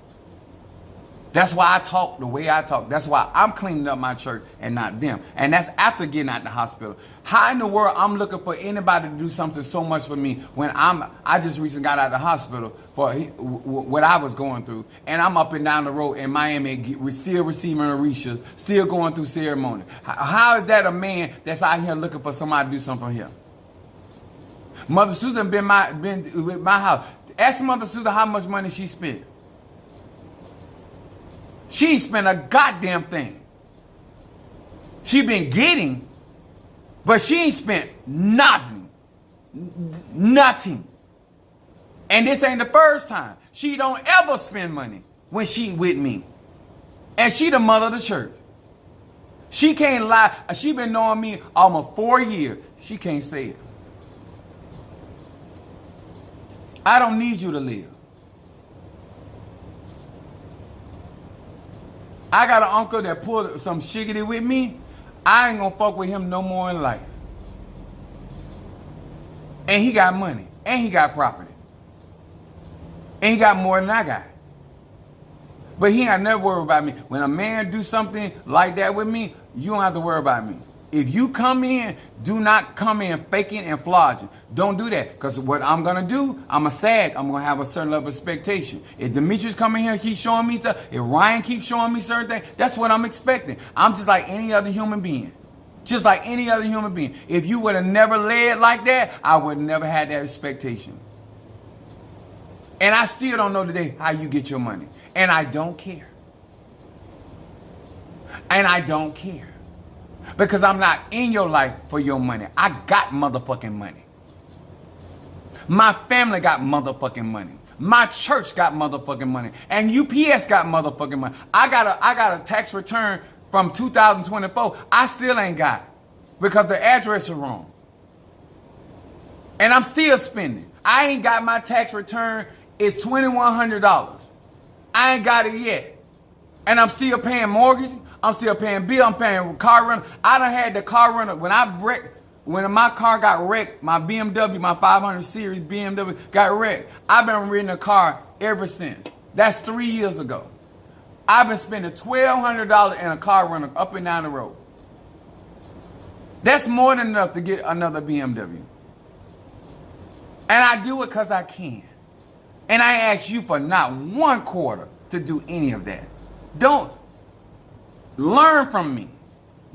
That's why I talk the way I talk. That's why I'm cleaning up my church and not them. And that's after getting out the hospital. How in the world I'm looking for anybody to do something so much for me when I just recently got out of the hospital for what I was going through, and I'm up and down the road in Miami still receiving Orisha, still going through ceremony. How is that a man that's out here looking for somebody to do something for him? Mother Susan been with my house. Ask Mother Susan how much money she spent. She ain't spent a goddamn thing. She been getting, but she ain't spent nothing. Nothing. And this ain't the first time. She don't ever spend money when she with me. And she the mother of the church. She can't lie. She been knowing me almost 4 years. She can't say it. I don't need you to live. I got an uncle that pulled some shiggity with me. I ain't gonna fuck with him no more in life. And he got money. And he got property. And he got more than I got. But he ain't never worry about me. When a man do something like that with me, you don't have to worry about me. If you come in, do not come in faking and flogging. Don't do that. Because what I'm going to do, I'm a SAG. I'm going to have a certain level of expectation. If Demetrius come in here, keep showing me stuff. If Ryan keeps showing me certain things, that's what I'm expecting. I'm just like any other human being. Just like any other human being. If you would have never led like that, I would have never had that expectation. And I still don't know today how you get your money. And I don't care. And I don't care. Because I'm not in your life for your money. I got motherfucking money. My family got motherfucking money. My church got motherfucking money. And UPS got motherfucking money. I got a tax return from 2024. I still ain't got it. Because the address is wrong. And I'm still spending. I ain't got my tax return. It's $2,100. I ain't got it yet. And I'm still paying mortgage. I'm still paying bill. I'm paying car rental. I done had the car rental. When my car got wrecked, my BMW, my 500 series BMW got wrecked. I've been renting a car ever since. That's 3 years ago. I've been spending $1,200 in a car rental up and down the road. That's more than enough to get another BMW. And I do it because I can. And I ask you for not 1/4 to do any of that. Don't. Learn from me,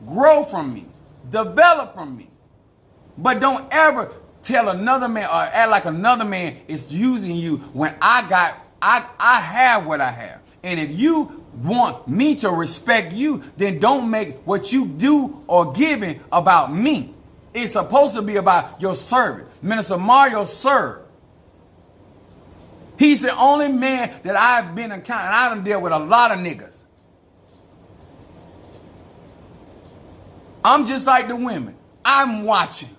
grow from me, develop from me. But don't ever tell another man or act like another man is using you when I have what I have. And if you want me to respect you, then don't make what you do or giving about me. It's supposed to be about your servant. Minister Mario served. He's the only man that I've been encountering. I done dealt with a lot of niggas. I'm just like the women. I'm watching.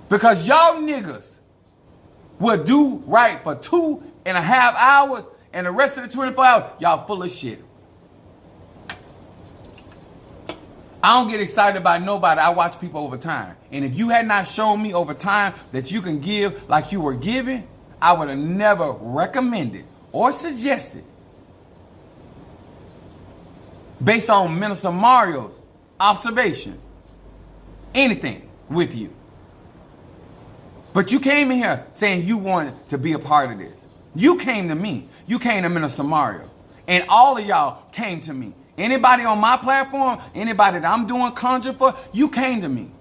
Because y'all niggas will do right for 2.5 hours and the rest of the 24 hours, y'all full of shit. I don't get excited about nobody. I watch people over time. And if you had not shown me over time that you can give like you were giving, I would have never recommended or suggested based on Minister Mario's observation, anything with you. But you came in here saying you wanted to be a part of this. You came to me. You came to Minister Mario. And all of y'all came to me. Anybody on my platform, anybody that I'm doing conjure for, you came to me.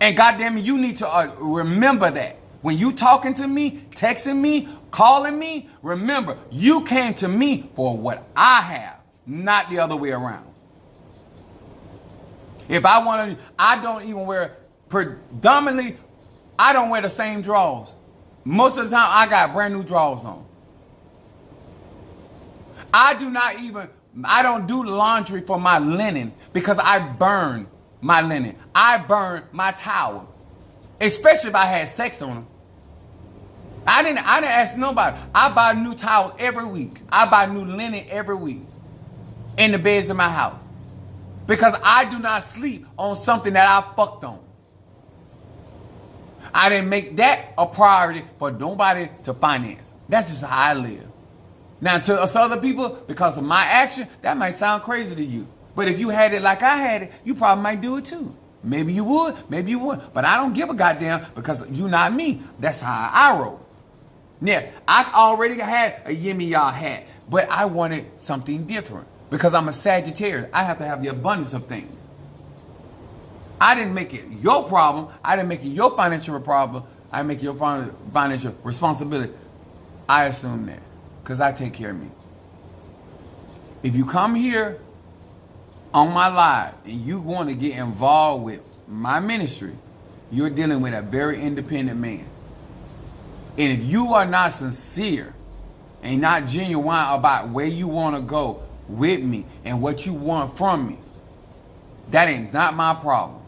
And goddamn it, you need to remember that. When you talking to me, texting me, calling me, remember, you came to me for what I have, not the other way around. If I want to, I don't even wear, predominantly, I don't wear the same drawers. Most of the time, I got brand new drawers on. I don't do laundry for my linen because I burn my linen. I burn my towel, especially if I had sex on them. I didn't ask nobody. I buy new towels every week. I buy new linen every week in the beds of my house. Because I do not sleep on something that I fucked on. I didn't make that a priority for nobody to finance. That's just how I live. Now, to us other people, because of my action, that might sound crazy to you. But if you had it like I had it, you probably might do it too. Maybe you would, maybe you wouldn't. But I don't give a goddamn because you not me. That's how I roll. Yeah, I already had a Yimmy Y'all hat, but I wanted something different. Because I'm a Sagittarius, I have to have the abundance of things. I didn't make it your problem. I didn't make it your financial problem. I make it your financial responsibility. I assume that because I take care of me. If you come here on my live and you want to get involved with my ministry, you're dealing with a very independent man. And if you are not sincere and not genuine about where you want to go with me and what you want from me, that ain't not my problem.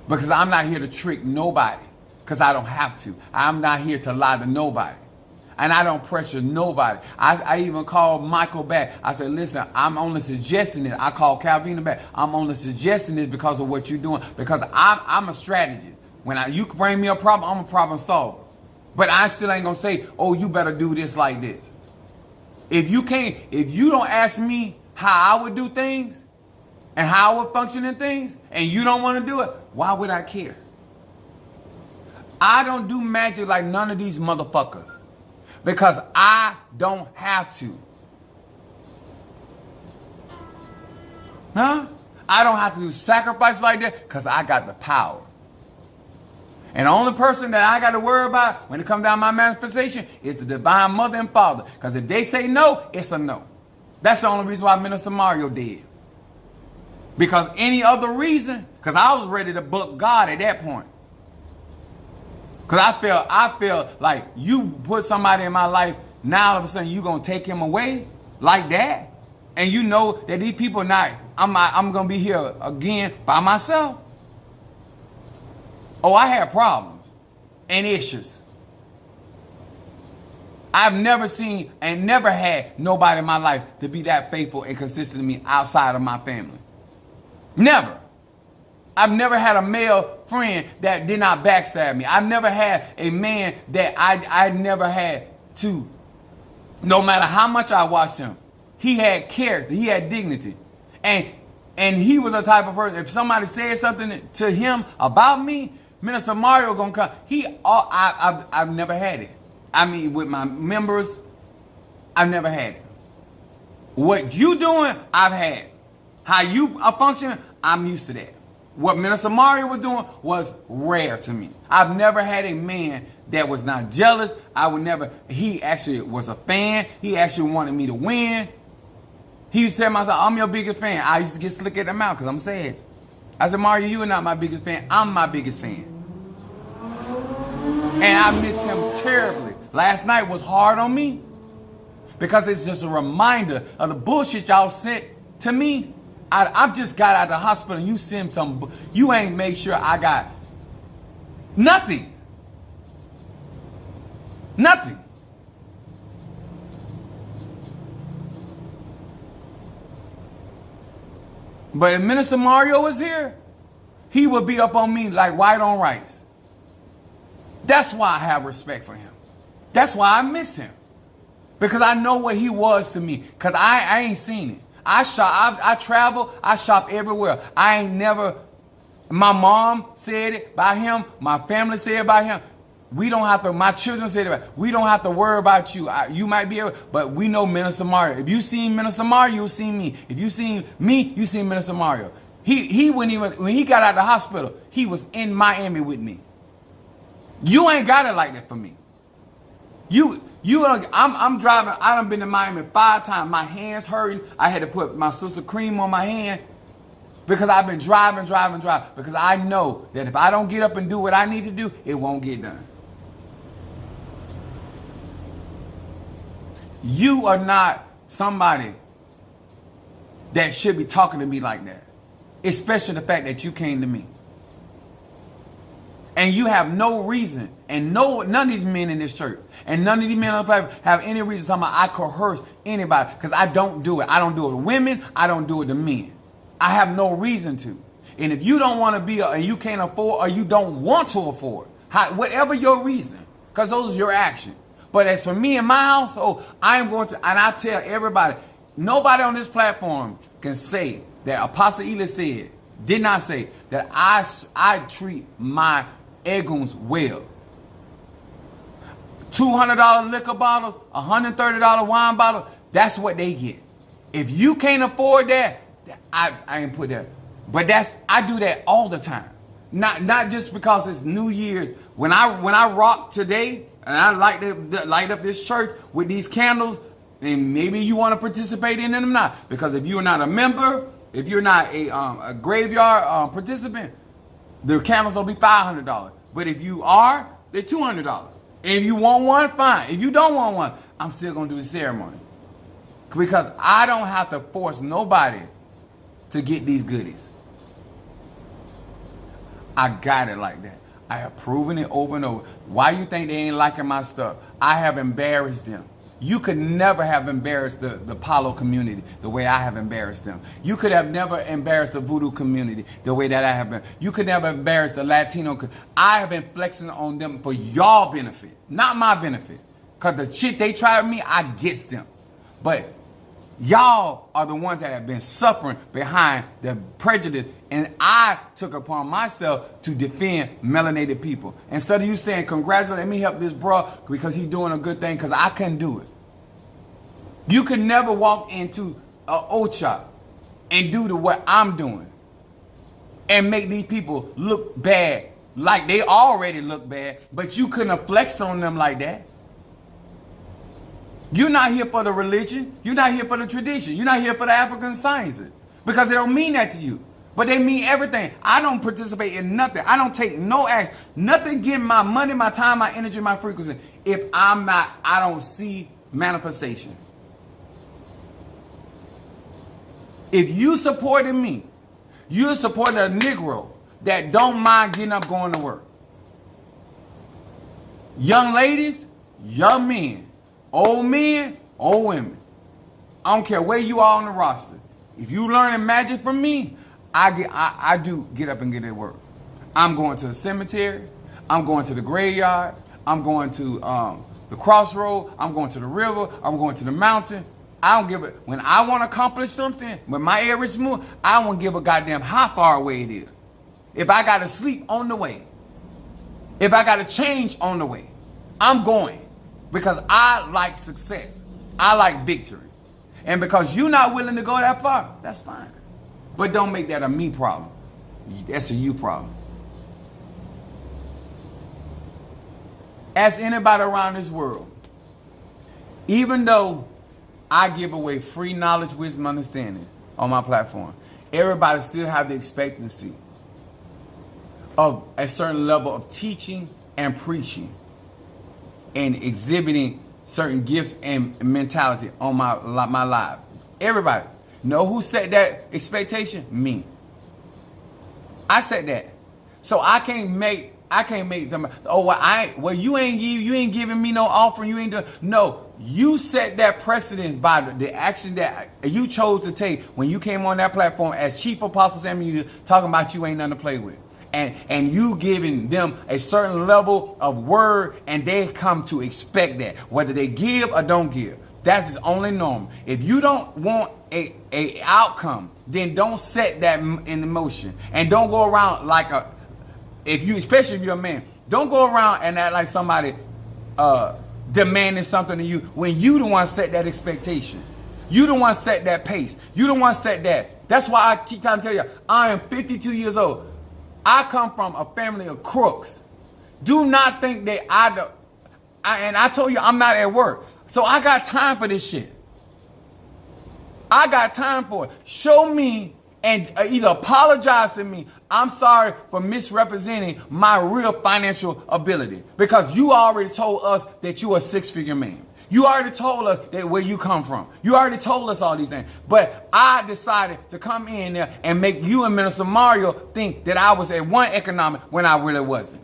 Because I'm not here to trick nobody. Because I don't have to. I'm not here to lie to nobody. And I don't pressure nobody. I even called Michael back. I said, listen, I'm only suggesting this. I called Calvina back. I'm only suggesting this because of what you're doing. Because I'm a strategist. When you bring me a problem, I'm a problem solver. But I still ain't going to say, oh, you better do this like this. If you don't ask me how I would do things and how I would function in things, and you don't want to do it, why would I care? I don't do magic like none of these motherfuckers. Because I don't have to. Huh? I don't have to do sacrifice like that because I got the power. And the only person that I got to worry about when it comes down to my manifestation is the divine mother and father. Because if they say no, it's a no. That's the only reason why Minister Mario did. Because any other reason, because I was ready to book God at that point. Because I feel like you put somebody in my life, now all of a sudden you're going to take him away like that. And you know that these people I'm going to be here again by myself. Oh, I had problems and issues. I've never seen and never had nobody in my life to be that faithful and consistent to me outside of my family. Never. I've never had a male friend that did not backstab me. I've never had a man that I never had to, no matter how much I watched him, he had character, he had dignity. And he was the type of person, if somebody said something to him about me, Minister Mario gonna come. I've never had it. I mean, with my members, I've never had it. What you doing, I've had. How you are functioning, I'm used to that. What Minister Mario was doing was rare to me. I've never had a man that was not jealous. He actually was a fan. He actually wanted me to win. He used to tell myself, I'm your biggest fan. I used to get slick at the mouth because I'm sad. I said, Mario, you are not my biggest fan. I'm my biggest fan. And I miss him terribly. Last night was hard on me because it's just a reminder of the bullshit y'all sent to me. I just got out of the hospital and you sent some, you ain't made sure I got nothing. Nothing. But if Minister Mario was here, he would be up on me like white on rice. That's why I have respect for him. That's why I miss him. Because I know what he was to me. Because I ain't seen it. I travel, I shop everywhere. I ain't never, my mom said it about him, my family said it about him. We don't have to, my children said it about him. We don't have to worry about you. You might be able, but we know Minister Mario. If you seen Minister Mario, you'll see me. If you seen me, you seen Minister Mario. He wouldn't even, when he got out of the hospital, he was in Miami with me. You ain't got it like that for me. I'm driving. I done been to Miami 5 times. My hands hurting. I had to put my sister cream on my hand because I've been driving. Because I know that if I don't get up and do what I need to do, it won't get done. You are not somebody that should be talking to me like that, especially the fact that you came to me. And you have no reason, and none of these men in this church, and none of these men on the platform have any reason to talk about I coerce anybody, because I don't do it. I don't do it to women. I don't do it to men. I have no reason to. And if you don't want to be, and you can't afford, or you don't want to afford, whatever your reason, because those are your actions. But as for me and my household, I am going to, and I tell everybody, nobody on this platform can say that Apostle Ely said, did not say that I treat my eguns well. $200 liquor bottles, $130 wine bottle, that's what they get. If you can't afford that, I ain't put that. But I do that all the time. Not just because it's New Year's. When I rock today and I light up this church with these candles, then maybe you want to participate in them or not. Because if you're not a member, if you're not a graveyard participant, the candles will be $500. But if you are, they're $200. If you want one, fine. If you don't want one, I'm still going to do the ceremony. Because I don't have to force nobody to get these goodies. I got it like that. I have proven it over and over. Why you think they ain't liking my stuff? I have embarrassed them. You could never have embarrassed the Apollo community the way I have embarrassed them. You could have never embarrassed the voodoo community the way that I have been. You could never embarrass the Latino community. I have been flexing on them for y'all benefit, not my benefit. Because the shit they try with me, I get them. But y'all are the ones that have been suffering behind the prejudice, and I took upon myself to defend melanated people. Instead of you saying, congratulations, let me help this bro because he's doing a good thing, because I couldn't do it. You could never walk into a Ocha and do what I'm doing and make these people look bad like they already look bad, but you couldn't have flexed on them like that. You're not here for the religion. You're not here for the tradition. You're not here for the African sciences. Because they don't mean that to you. But they mean everything. I don't participate in nothing. I don't take no action. Nothing giving my money, my time, my energy, my frequency. If I don't see manifestation. If you supported me, you're supporting a Negro that don't mind getting up going to work. Young ladies, young men. Old men, old women. I don't care where you are on the roster. If you learning magic from me, I do get up and get at work. I'm going to the cemetery. I'm going to the graveyard. I'm going to the crossroad. I'm going to the river. I'm going to the mountain. I don't give a, when I want to accomplish something, when my average move, I don't give a goddamn how far away it is. If I got to sleep on the way, if I got to change on the way, I'm going. Because I like success. I like victory. And because you're not willing to go that far, that's fine. But don't make that a me problem. That's a you problem. Ask anybody around this world. Even though I give away free knowledge, wisdom, understanding on my platform, everybody still have the expectancy of a certain level of teaching and preaching and exhibiting certain gifts and mentality on my live. Everybody. Know who set that expectation? Me. I set that. So I can't make them, you ain't giving me no offering, you ain't doing. No, you set that precedence by the action that you chose to take when you came on that platform as Chief Apostle Samuel, talking about you ain't nothing to play with. And you giving them a certain level of word, and they come to expect that, whether they give or don't give. That's his only norm. If you don't want a outcome, then don't set that in motion, and don't go around like especially if you're a man, don't go around and act like somebody demanding something to you when you the one set that expectation. You the one set that pace. You the one set that. That's why I keep trying to tell you, I am 52 years old. I come from a family of crooks. Do not think that and I told you I'm not at work. So I got time for this shit. I got time for it. Show me and either apologize to me. I'm sorry for misrepresenting my real financial ability. Because you already told us that you are a six-figure man. You already told us that where you come from. You already told us all these things. But I decided to come in there and make you and Minister Mario think that I was at one economic when I really wasn't.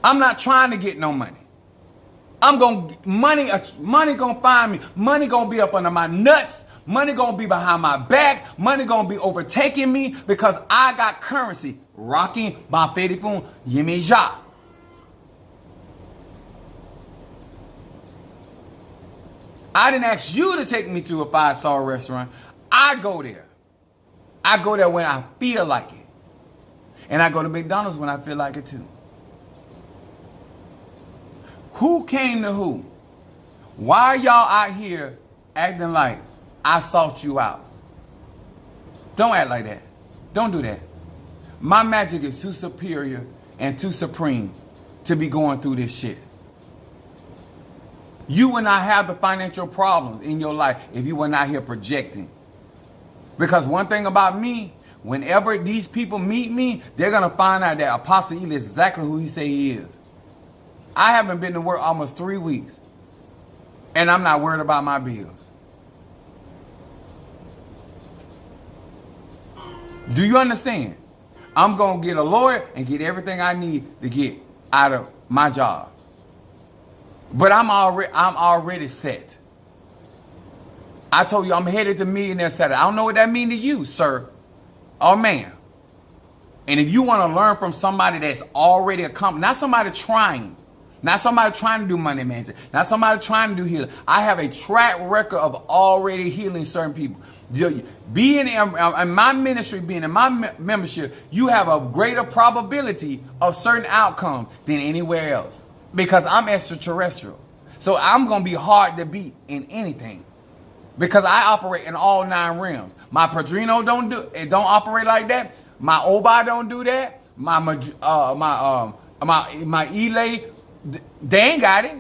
I'm not trying to get no money. Money gonna find me. Money gonna be up under my nuts. Money gonna be behind my back. Money gonna be overtaking me because I got currency. Rocking my Fedipun Yimija. I didn't ask you to take me to a 5-star restaurant. I go there. I go there when I feel like it. And I go to McDonald's when I feel like it too. Who came to who? Why y'all out here acting like I sought you out? Don't act like that. Don't do that. My magic is too superior and too supreme to be going through this shit. You would not have the financial problems in your life if you were not here projecting. Because one thing about me, whenever these people meet me, they're going to find out that Apostle Ely is exactly who he say he is. I haven't been to work almost 3 weeks. And I'm not worried about my bills. Do you understand? I'm going to get a lawyer and get everything I need to get out of my job. But I'm already set. I told you I'm headed to millionaire status. I don't know what that means to you, sir or ma'am. And if you want to learn from somebody that's already accomplished, not somebody trying, not somebody trying to do money management, not somebody trying to do healing. I have a track record of already healing certain people. Being in my ministry, being in my membership, you have a greater probability of certain outcomes than anywhere else. Because I'm extraterrestrial. So I'm going to be hard to beat in anything. Because I operate in all 9 realms. My Padrino don't operate like that. My Oba don't do that. My Elay, they ain't got it.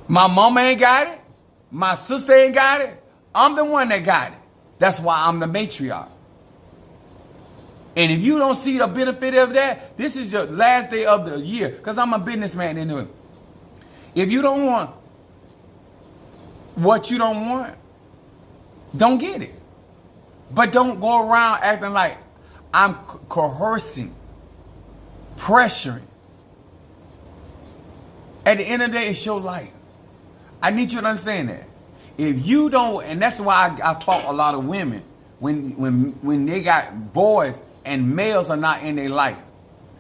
My mama ain't got it. My sister ain't got it. I'm the one that got it. That's why I'm the matriarch. And if you don't see the benefit of that, this is your last day of the year. Because I'm a businessman anyway. If you don't want what you don't want, don't get it. But don't go around acting like I'm coercing, pressuring. At the end of the day, it's your life. I need you to understand that. If you don't, and that's why I fought a lot of women when they got boys and males are not in their life.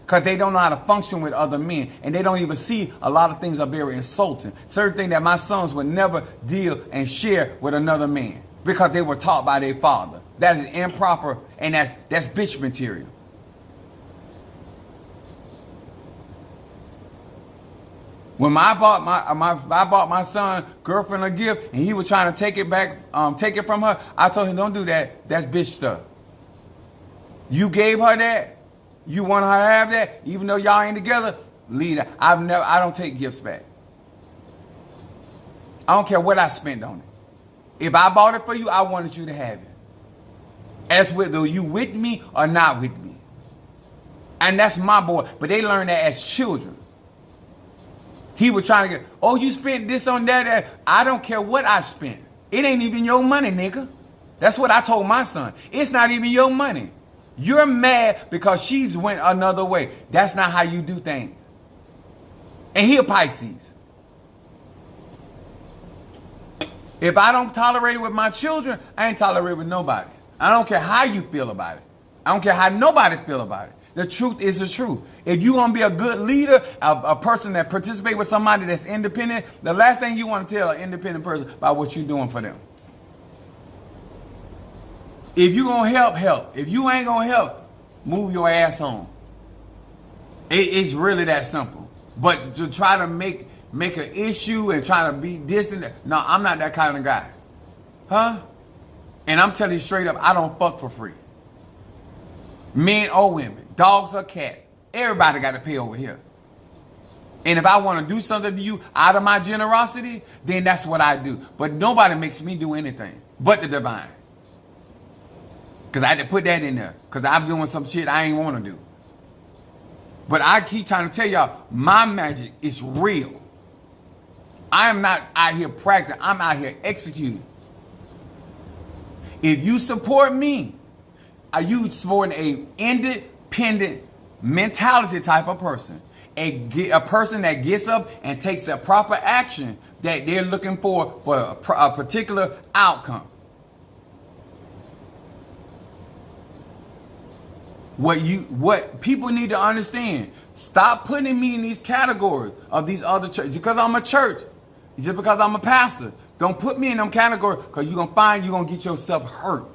Because they don't know how to function with other men. And they don't even see a lot of things are very insulting. Certain things that my sons would never deal and share with another man. Because they were taught by their father. That is improper and that's bitch material. When I bought my son girlfriend a gift and he was trying to take it back, take it from her, I told him, don't do that. That's bitch stuff. You gave her that. You want her to have that, even though y'all ain't together. Leave that. I don't take gifts back. I don't care what I spent on it. If I bought it for you, I wanted you to have it. As whether you with me or not with me. And that's my boy. But they learned that as children. He was trying to get, oh, you spent this on that. I don't care what I spent. It ain't even your money, nigga. That's what I told my son. It's not even your money. You're mad because she's went another way. That's not how you do things. And he a Pisces. If I don't tolerate it with my children, I ain't tolerate it with nobody. I don't care how you feel about it. I don't care how nobody feel about it. The truth is the truth. If you want to be a good leader, a person that participates with somebody that's independent, the last thing you want to tell an independent person about what you're doing for them. If you going to help, help. If you ain't going to help, move your ass home. It's really that simple. But to try to make an issue and try to be this and that, no, I'm not that kind of guy. Huh? And I'm telling you straight up, I don't fuck for free. Men or women, dogs or cats, everybody got to pay over here. And if I want to do something to you out of my generosity, then that's what I do. But nobody makes me do anything but the divine. Because I had to put that in there. Because I'm doing some shit I ain't want to do. But I keep trying to tell y'all, my magic is real. I am not out here practicing. I'm out here executing. If you support me, are you supporting an independent mentality type of person? a person that gets up and takes the proper action that they're looking for a particular outcome. What people need to understand, stop putting me in these categories of these other churches. Because I'm a church, just because I'm a pastor, don't put me in them categories, because you're going to get yourself hurt.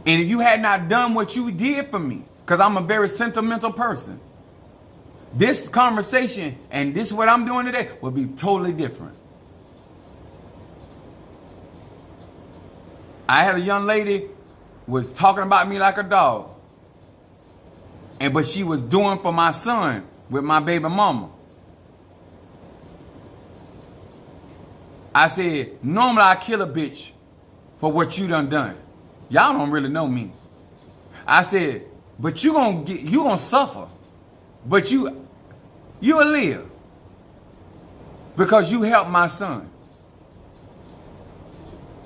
And if you had not done what you did for me, because I'm a very sentimental person, this conversation and this what I'm doing today would be totally different. I had a young lady was talking about me like a dog. But she was doing for my son with my baby mama. I said, normally I kill a bitch for what you done. Y'all don't really know me. I said, but you gonna suffer. But you'll live. Because you helped my son.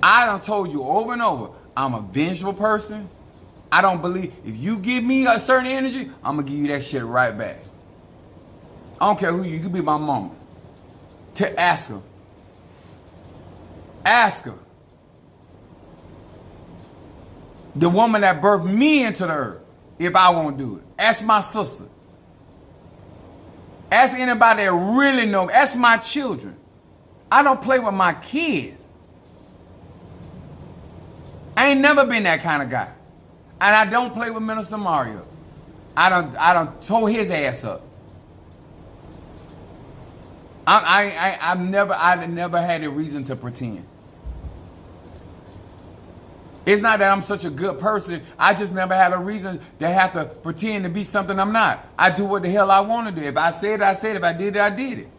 I done told you over and over, I'm a vengeful person. I don't believe, if you give me a certain energy, I'm going to give you that shit right back. I don't care who you could be my mama. To ask her. Ask her. The woman that birthed me into the earth, if I won't do it. Ask my sister. Ask anybody that really knows. Ask my children. I don't play with my kids. I ain't never been that kind of guy. And I don't play with Minister Mario. I done tore his ass up. I never had a reason to pretend. It's not that I'm such a good person. I just never had a reason to have to pretend to be something I'm not. I do what the hell I want to do. If I said it, I said it. If I did it, I did it.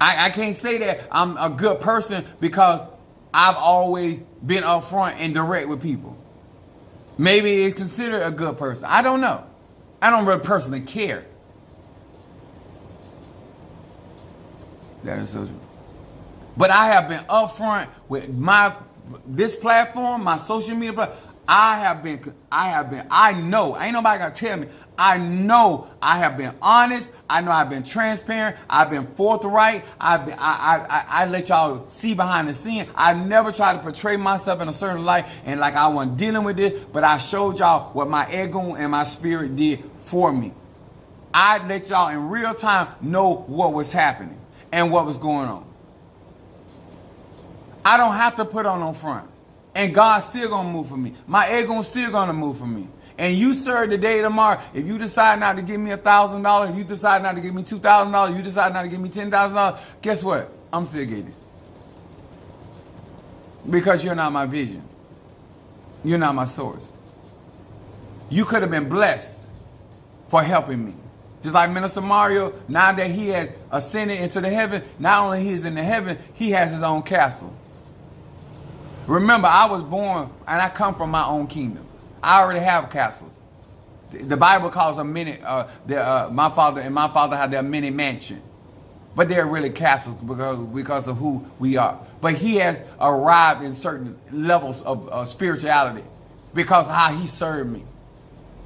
I can't say that I'm a good person because I've always been upfront and direct with people. Maybe it's considered a good person. I don't know. I don't really personally care. That is so true. But I have been upfront with this platform, my social media platform. I know, ain't nobody gonna tell me. I know I have been honest. I know I've been transparent. I've been forthright. I let y'all see behind the scene. I never try to portray myself in a certain light and like I wasn't dealing with it, but I showed y'all what my ego and my spirit did for me. I let y'all in real time know what was happening and what was going on. I don't have to put on front. And God's still going to move for me. My ego is still going to move for me. And you, sir, today, tomorrow, if you decide not to give me $1,000, if you decide not to give me $2,000, you decide not to give me $10,000, guess what? I'm still getting it. Because you're not my vision. You're not my source. You could have been blessed for helping me. Just like Minister Mario, now that he has ascended into the heaven, not only he is in the heaven, he has his own castle. Remember, I was born and I come from my own kingdom. I already have castles. The Bible calls them many. My father had their many mansions, but they're really castles because of who we are. But he has arrived in certain levels of spirituality because of how he served me.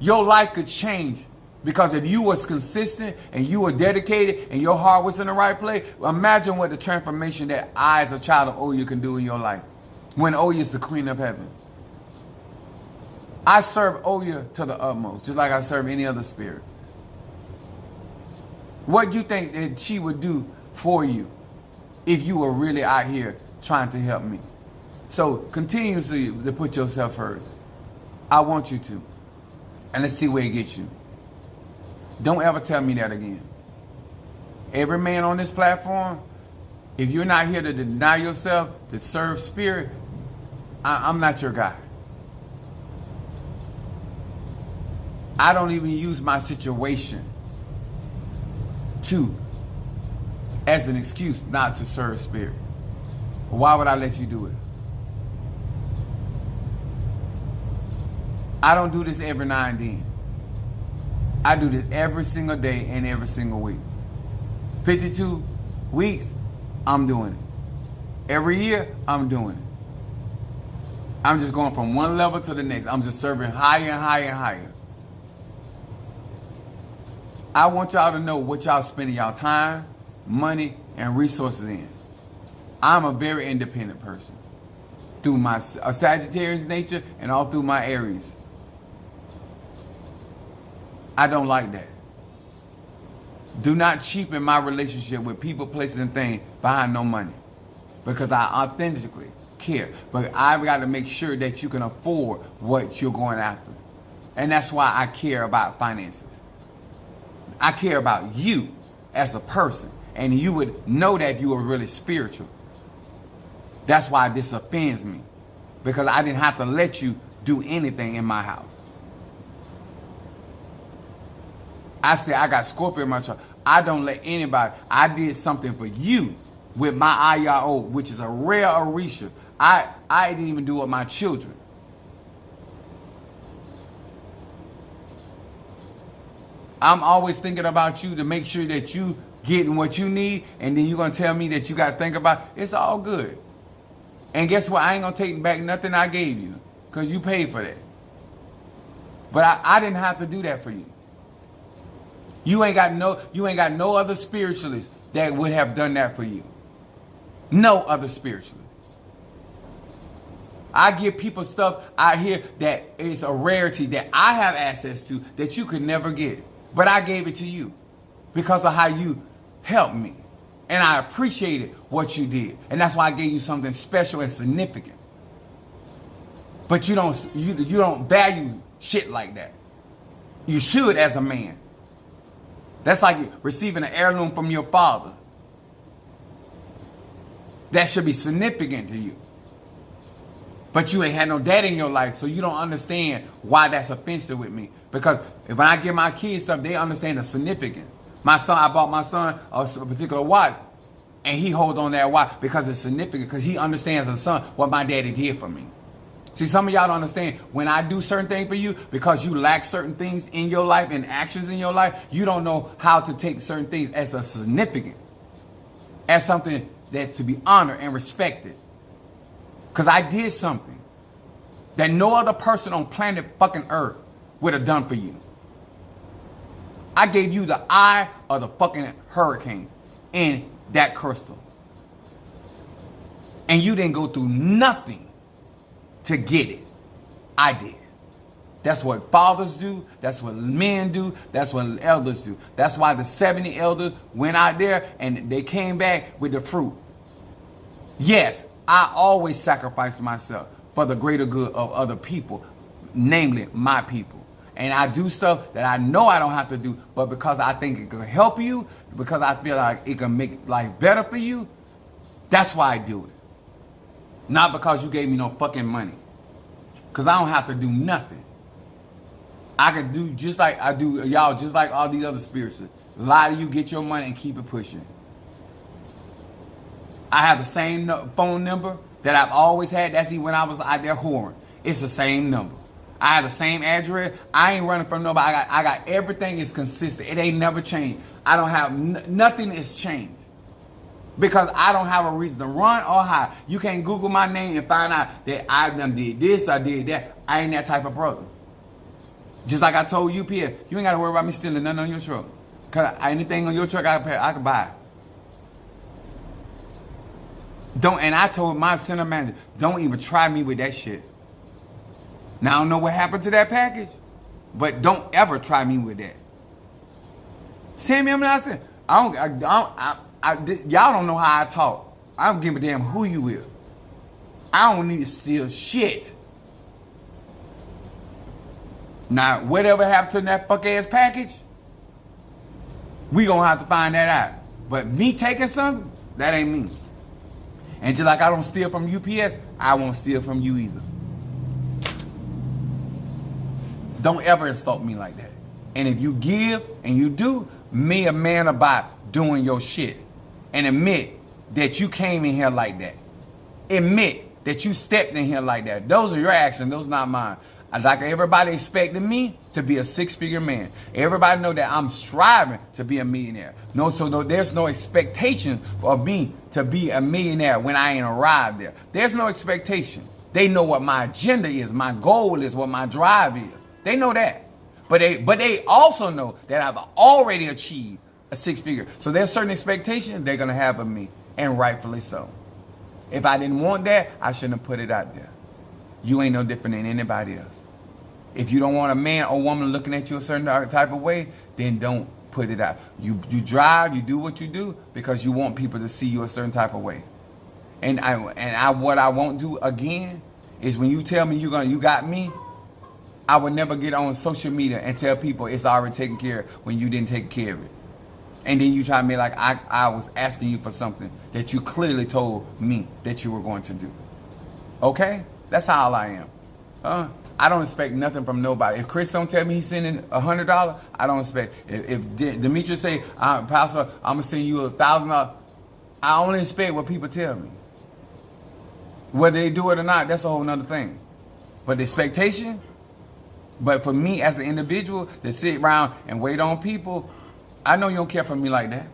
Your life could change because if you was consistent and you were dedicated and your heart was in the right place. Imagine what the transformation that I, as a child of Oya, can do in your life. When Oya is the queen of heaven. I serve Oya to the utmost, just like I serve any other spirit. What do you think that she would do for you if you were really out here trying to help me? So continuously to put yourself first. I want you to. And let's see where it gets you. Don't ever tell me that again. Every man on this platform, if you're not here to deny yourself, to serve spirit, I'm not your guy. I don't even use my situation as an excuse not to serve spirit. Why would I let you do it? I don't do this every now and then. I do this every single day and every single week. 52 weeks, I'm doing it. Every year, I'm doing it. I'm just going from one level to the next. I'm just serving higher and higher and higher. I want y'all to know what y'all spending y'all time, money, and resources in. I'm a very independent person through my Sagittarius nature and all through my Aries. I don't like that. Do not cheapen my relationship with people, places, and things behind no money, because I authentically care. But I've got to make sure that you can afford what you're going after. And that's why I care about finances. I care about you as a person. And you would know that if you were really spiritual. That's why this offends me. Because I didn't have to let you do anything in my house. I said I got Scorpio in my chart. I don't let anybody. I did something for you with my IRO, which is a rare Orisha. I didn't even do it with my children. I'm always thinking about you to make sure that you getting what you need, and then you're going to tell me that you got to think about it. It's all good. And guess what? I ain't going to take back nothing I gave you, because you paid for that. But I didn't have to do that for you. You ain't got no other spiritualist that would have done that for you. No other spiritualist. I give people stuff out here that is a rarity that I have access to that you could never get. But I gave it to you because of how you helped me. And I appreciated what you did. And that's why I gave you something special and significant. But you don't value shit like that. You should as a man. That's like receiving an heirloom from your father. That should be significant to you. But you ain't had no dad in your life, so you don't understand why that's offensive with me. Because if I give my kids stuff, they understand the significance. I bought my son a particular watch, and he holds on that watch because it's significant, because he understands as a son what my daddy did for me. See, some of y'all don't understand, when I do certain things for you, because you lack certain things in your life and actions in your life, you don't know how to take certain things as a significant, as something that to be honored and respected. Because I did something that no other person on planet fucking Earth would have done for you. I gave you the eye of the fucking hurricane in that crystal. And you didn't go through nothing to get it. I did. That's what fathers do. That's what men do. That's what elders do. That's why the 70 elders went out there and they came back with the fruit. Yes, I always sacrifice myself for the greater good of other people, namely my people. And I do stuff that I know I don't have to do, but because I think it can help you, because I feel like it can make life better for you, that's why I do it. Not because you gave me no fucking money. Because I don't have to do nothing. I can do just like I do, y'all, just like all these other spirituals. Lie to you, get your money, and keep it pushing. I have the same phone number that I've always had. That's when I was out there whoring. It's the same number. I have the same address. I ain't running from nobody. I got everything is consistent. It ain't never changed. I don't have, nothing is changed. Because I don't have a reason to run or hide. You can't Google my name and find out that I done did this, I did that. I ain't that type of brother. Just like I told UPS, you ain't got to worry about me stealing nothing on your truck. Because anything on your truck I can buy. And I told my center manager, don't even try me with that shit. Now I don't know what happened to that package, but don't ever try me with that. Send me, I said, y'all don't know how I talk. I don't give a damn who you is. I don't need to steal shit. Now, whatever happened to that fuck ass package, we gonna have to find that out. But me taking something, that ain't me. And just like I don't steal from UPS, I won't steal from you either. Don't ever insult me like that. And if you give and you do, be a man about doing your shit. And admit that you came in here like that. Admit that you stepped in here like that. Those are your actions. Those are not mine. Like everybody expected me to be a six-figure man. Everybody know that I'm striving to be a millionaire. There's no expectation for me to be a millionaire when I ain't arrived there. There's no expectation. They know what my agenda is, my goal is, what my drive is. They know that. But they also know that I've already achieved a 6-figure. So there's certain expectations they're gonna have of me, and rightfully so. If I didn't want that, I shouldn't have put it out there. You ain't no different than anybody else. If you don't want a man or woman looking at you a certain type of way, then don't put it out. You drive, you do what you do because you want people to see you a certain type of way. And what I won't do again is when you tell me you got me, I would never get on social media and tell people it's already taken care of when you didn't take care of it. And then you try to be like I was asking you for something that you clearly told me that you were going to do. Okay? That's how I am. I don't expect nothing from nobody. If Chris don't tell me he's sending $100, I don't expect. If Demetrius say, Pastor, I'm gonna send you $1,000, I only expect what people tell me. Whether they do it or not, that's a whole nother thing. But the expectation, but for me as an individual that sit around and wait on people, I know you don't care for me like that.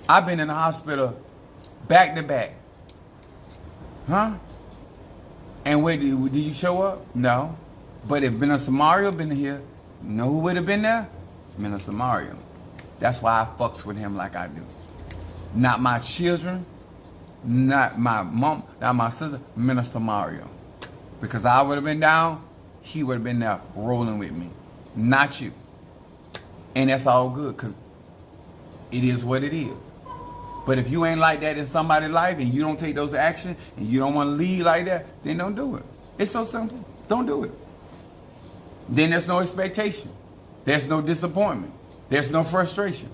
I've been in the hospital back to back. Huh? And where did you show up? No. But if Minister Mario been here, you know who would have been there? Minister Mario. That's why I fucks with him like I do. Not my children, not my mom, not my sister, Minister Mario. Because I would have been down, he would have been there rolling with me. Not you. And that's all good, because it is what it is. But if you ain't like that in somebody's life and you don't take those actions and you don't want to lead like that, then don't do it. It's so simple. Don't do it. Then there's no expectation. There's no disappointment. There's no frustration.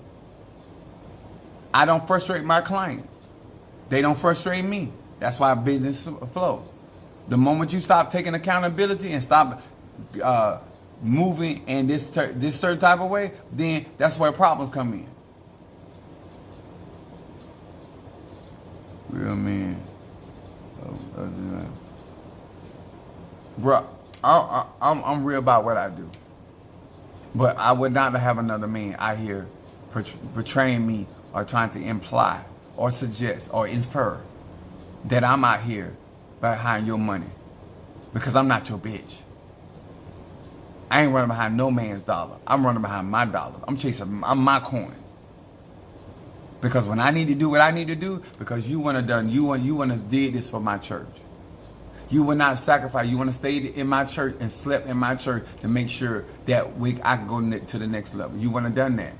I don't frustrate my clients. They don't frustrate me. That's why business flows. The moment you stop taking accountability and stop moving in this certain type of way, then that's where problems come in. Real man. Bro, I'm real about what I do. But I would not have another man out here portraying me or trying to imply or suggest or infer that I'm out here behind your money. Because I'm not your bitch. I ain't running behind no man's dollar. I'm running behind my dollar. I'm chasing my coins. Because when I need to do what I need to do, because you want to did this for my church. You will not sacrifice. You want to stay in my church and slept in my church to make sure that I can go to the next level. You want to done that.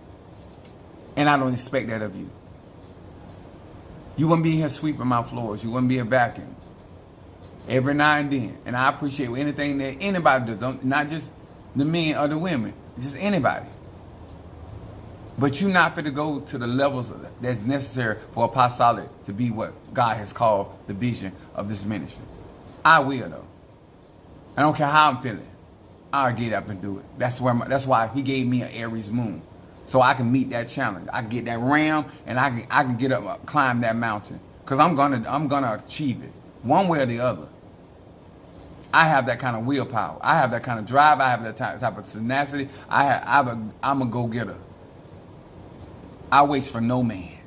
And I don't expect that of you. You wouldn't be here sweeping my floors. You wouldn't be here vacuuming. Every now and then. And I appreciate anything that anybody does. Not just the men or the women. Just anybody. But you're not going to go to the levels that's necessary for apostolic to be what God has called the vision of this ministry. I will, though. I don't care how I'm feeling. I'll get up and do it. That's why he gave me an Aries moon. So I can meet that challenge. I can get that ram and I can get up, climb that mountain. Because I'm gonna achieve it. One way or the other. I have that kind of willpower. I have that kind of drive. I have that type of tenacity. I'm a go-getter. I waits for no man.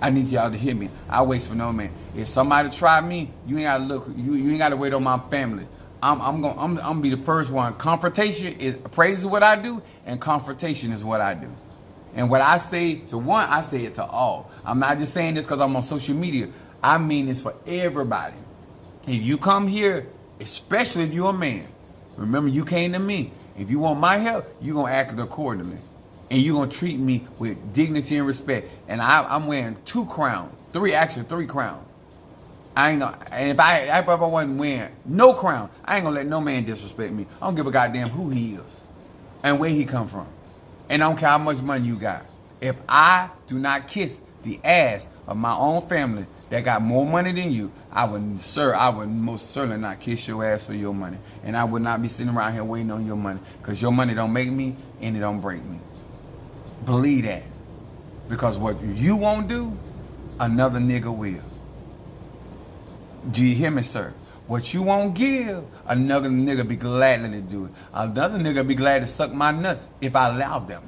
I need y'all to hear me. I waits for no man. If somebody try me, you ain't gotta look. You ain't gotta wait on my family. I'm gonna be the first one. Confrontation is praise is what I do, and confrontation is what I do. And what I say to one, I say it to all. I'm not just saying this because I'm on social media. I mean this for everybody. If you come here, especially if you're a man, remember you came to me. If you want my help, you're gonna act accordingly. And you're going to treat me with dignity and respect. And I'm wearing 2 crowns. 3 crowns. I ain't gonna, and if I wasn't wearing no crown, I ain't going to let no man disrespect me. I don't give a goddamn who he is and where he come from. And I don't care how much money you got. If I do not kiss the ass of my own family that got more money than you, I would most certainly not kiss your ass for your money. And I would not be sitting around here waiting on your money. Because your money don't make me and it don't break me. Believe that. Because what you won't do, another nigga will. Do you hear me, sir? What you won't give, another nigga be glad to do it. Another nigga be glad to suck my nuts if I allow them.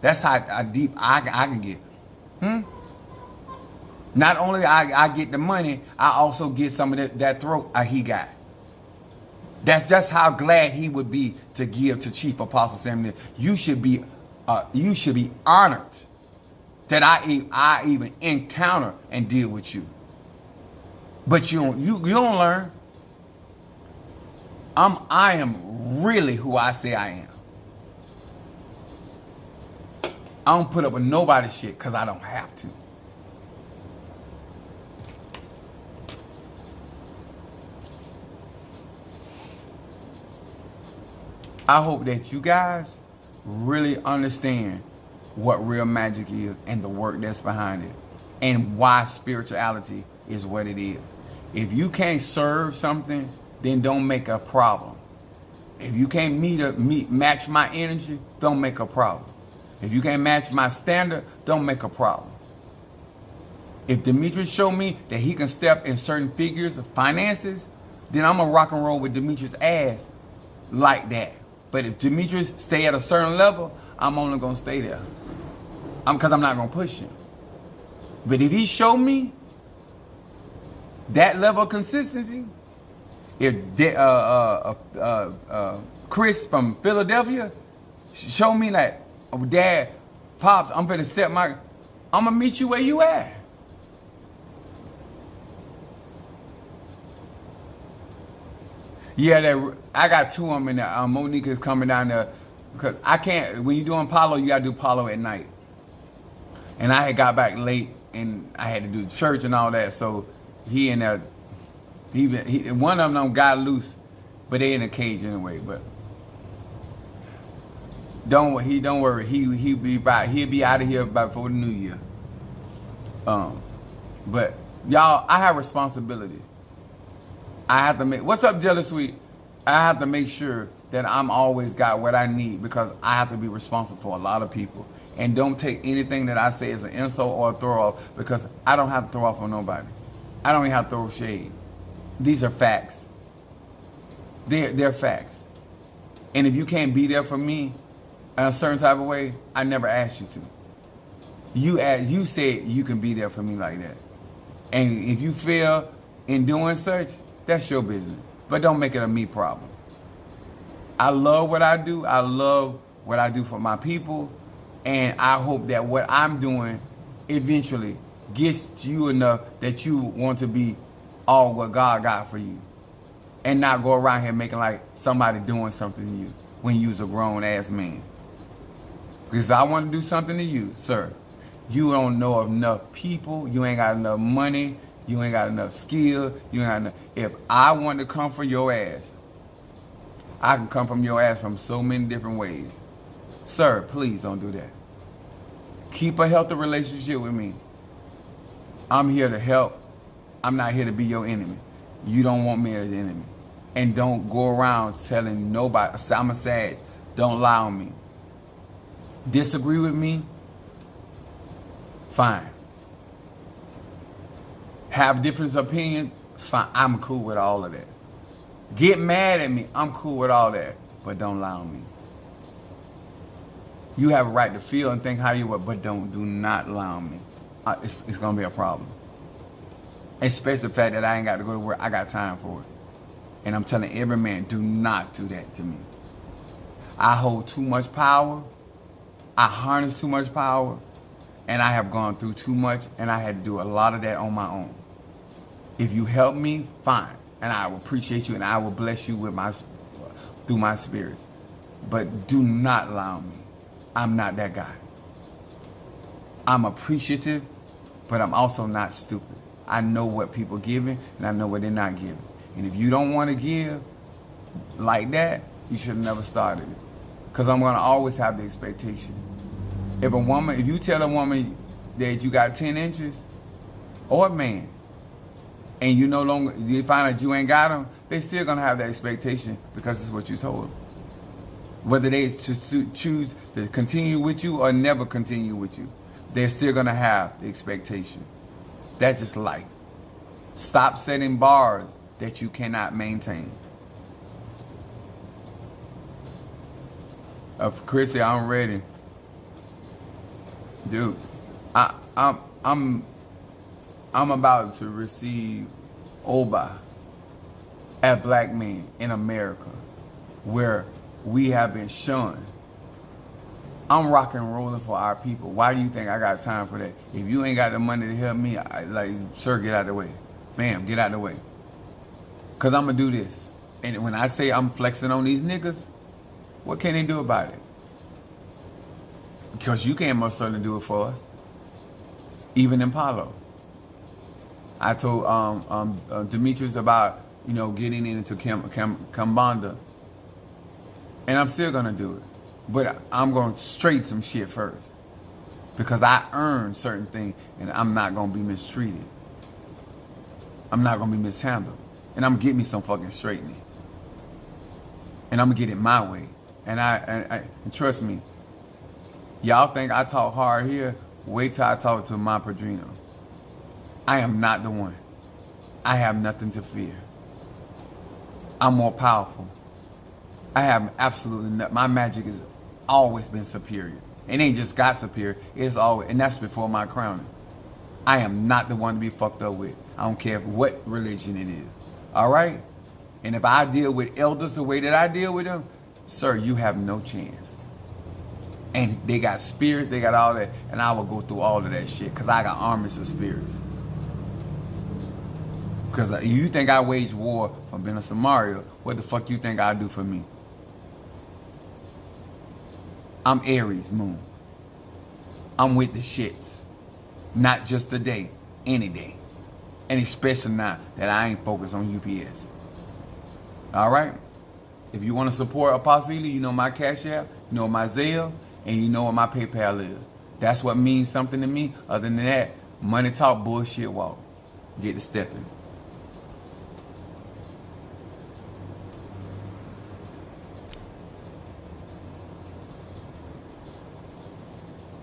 That's how deep I can get. Not only I get the money, I also get some of that throat he got. That's just how glad he would be to give to Chief Apostle Samuel. You should be honored that I even encounter and deal with you. But you don't learn. I am really who I say I am. I don't put up with nobody's shit because I don't have to. I hope that you guys really understand what real magic is and the work that's behind it and why spirituality is what it is. If you can't serve something, then don't make a problem. If you can't match my energy, don't make a problem. If you can't match my standard, don't make a problem. If Demetrius show me that he can step in certain figures of finances, then I'm gonna rock and roll with Demetrius' ass like that. But if Demetrius stay at a certain level, I'm only gonna stay there. Because I'm not gonna push him. But if he show me that level of consistency, if Chris from Philadelphia show me like, oh, Dad, Pops, I'm gonna I'm gonna meet you where you at. Yeah, I got two of them in there. Monique is coming down there because I can't. When you're doing Palo, you gotta do Palo at night. And I had got back late, and I had to do church and all that. So he and one of them got loose, but they in a cage anyway. But don't worry. He'll be out of here before the new year. But y'all, I have responsibility. I have to what's up, Jelly Sweet? I have to make sure that I'm always got what I need because I have to be responsible for a lot of people. And don't take anything that I say as an insult or a throw off because I don't have to throw off on nobody. I don't even have to throw shade. These are facts. They're facts. And if you can't be there for me in a certain type of way, I never asked you to. You said you can be there for me like that. And if you fail in doing such, that's your business. But don't make it a me problem. I love what I do. I love what I do for my people. And I hope that what I'm doing eventually gets to you enough that you want to be all what God got for you. And not go around here making like somebody doing something to you when you's a grown ass man. Because I want to do something to you, sir. You don't know enough people. You ain't got enough money. You ain't got enough skill. You ain't got enough. If I want to come for your ass, I can come from your ass from so many different ways. Sir, please don't do that. Keep a healthy relationship with me. I'm here to help. I'm not here to be your enemy. You don't want me as an enemy. And don't go around telling nobody, I'm sad, don't lie on me. Disagree with me? Fine. Have different opinions? Fine. I'm cool with all of that. Get mad at me? I'm cool with all that. But don't lie on me. You have a right to feel and think how you want, but do not lie on me. It's going to be a problem. Especially the fact that I ain't got to go to work. I got time for it. And I'm telling every man, do not do that to me. I hold too much power. I harness too much power. And I have gone through too much. And I had to do a lot of that on my own. If you help me, fine. And I will appreciate you and I will bless you with through my spirits. But do not lie on me. I'm not that guy. I'm appreciative, but I'm also not stupid. I know what people are giving and I know what they're not giving. And if you don't want to give like that, you should have never started it. Because I'm going to always have the expectation. If you tell a woman that you got 10 inches, or a man, and you find out you ain't got them, they still going to have that expectation because it's what you told them. Whether they choose to continue with you or never continue with you, they're still going to have the expectation. That's just life. Stop setting bars that you cannot maintain. Chrissy, I'm ready. Dude, I'm about to receive Oba. as black men in America, where we have been shunned. I'm rock and rolling for our people. Why do you think I got time for that? If you ain't got the money to help me, sir, get out of the way. Bam, get out of the way. Because I'm going to do this. And when I say I'm flexing on these niggas, what can they do about it? Because you can't most certainly do it for us. Even in Palo. I told Demetrius about, getting into Kambanda. And I'm still going to do it. But I'm going to straight some shit first. Because I earned certain things and I'm not going to be mistreated. I'm not going to be mishandled. And I'm going to get me some fucking straightening. And I'm going to get it my way. And trust me, y'all think I talk hard here? Wait till I talk to my Padrino. I am not the one. I have nothing to fear. I'm more powerful. I have absolutely nothing. My magic has always been superior. It ain't just got superior. It's always, and that's before my crowning. I am not the one to be fucked up with. I don't care what religion it is. All right? And if I deal with elders the way that I deal with them, sir, you have no chance. And they got spirits, they got all that, and I will go through all of that shit because I got armies of spirits. Because you think I wage war for being a Samaria, what the fuck you think I do for me? I'm Aries moon. I'm with the shits. Not just today, any day. And especially now that I ain't focused on UPS. All right? If you want to support Apostle Ely, you know my Cash App, you know my Zelle, and you know what my PayPal is. That's what means something to me. Other than that, money talk, bullshit walk. Get to stepping.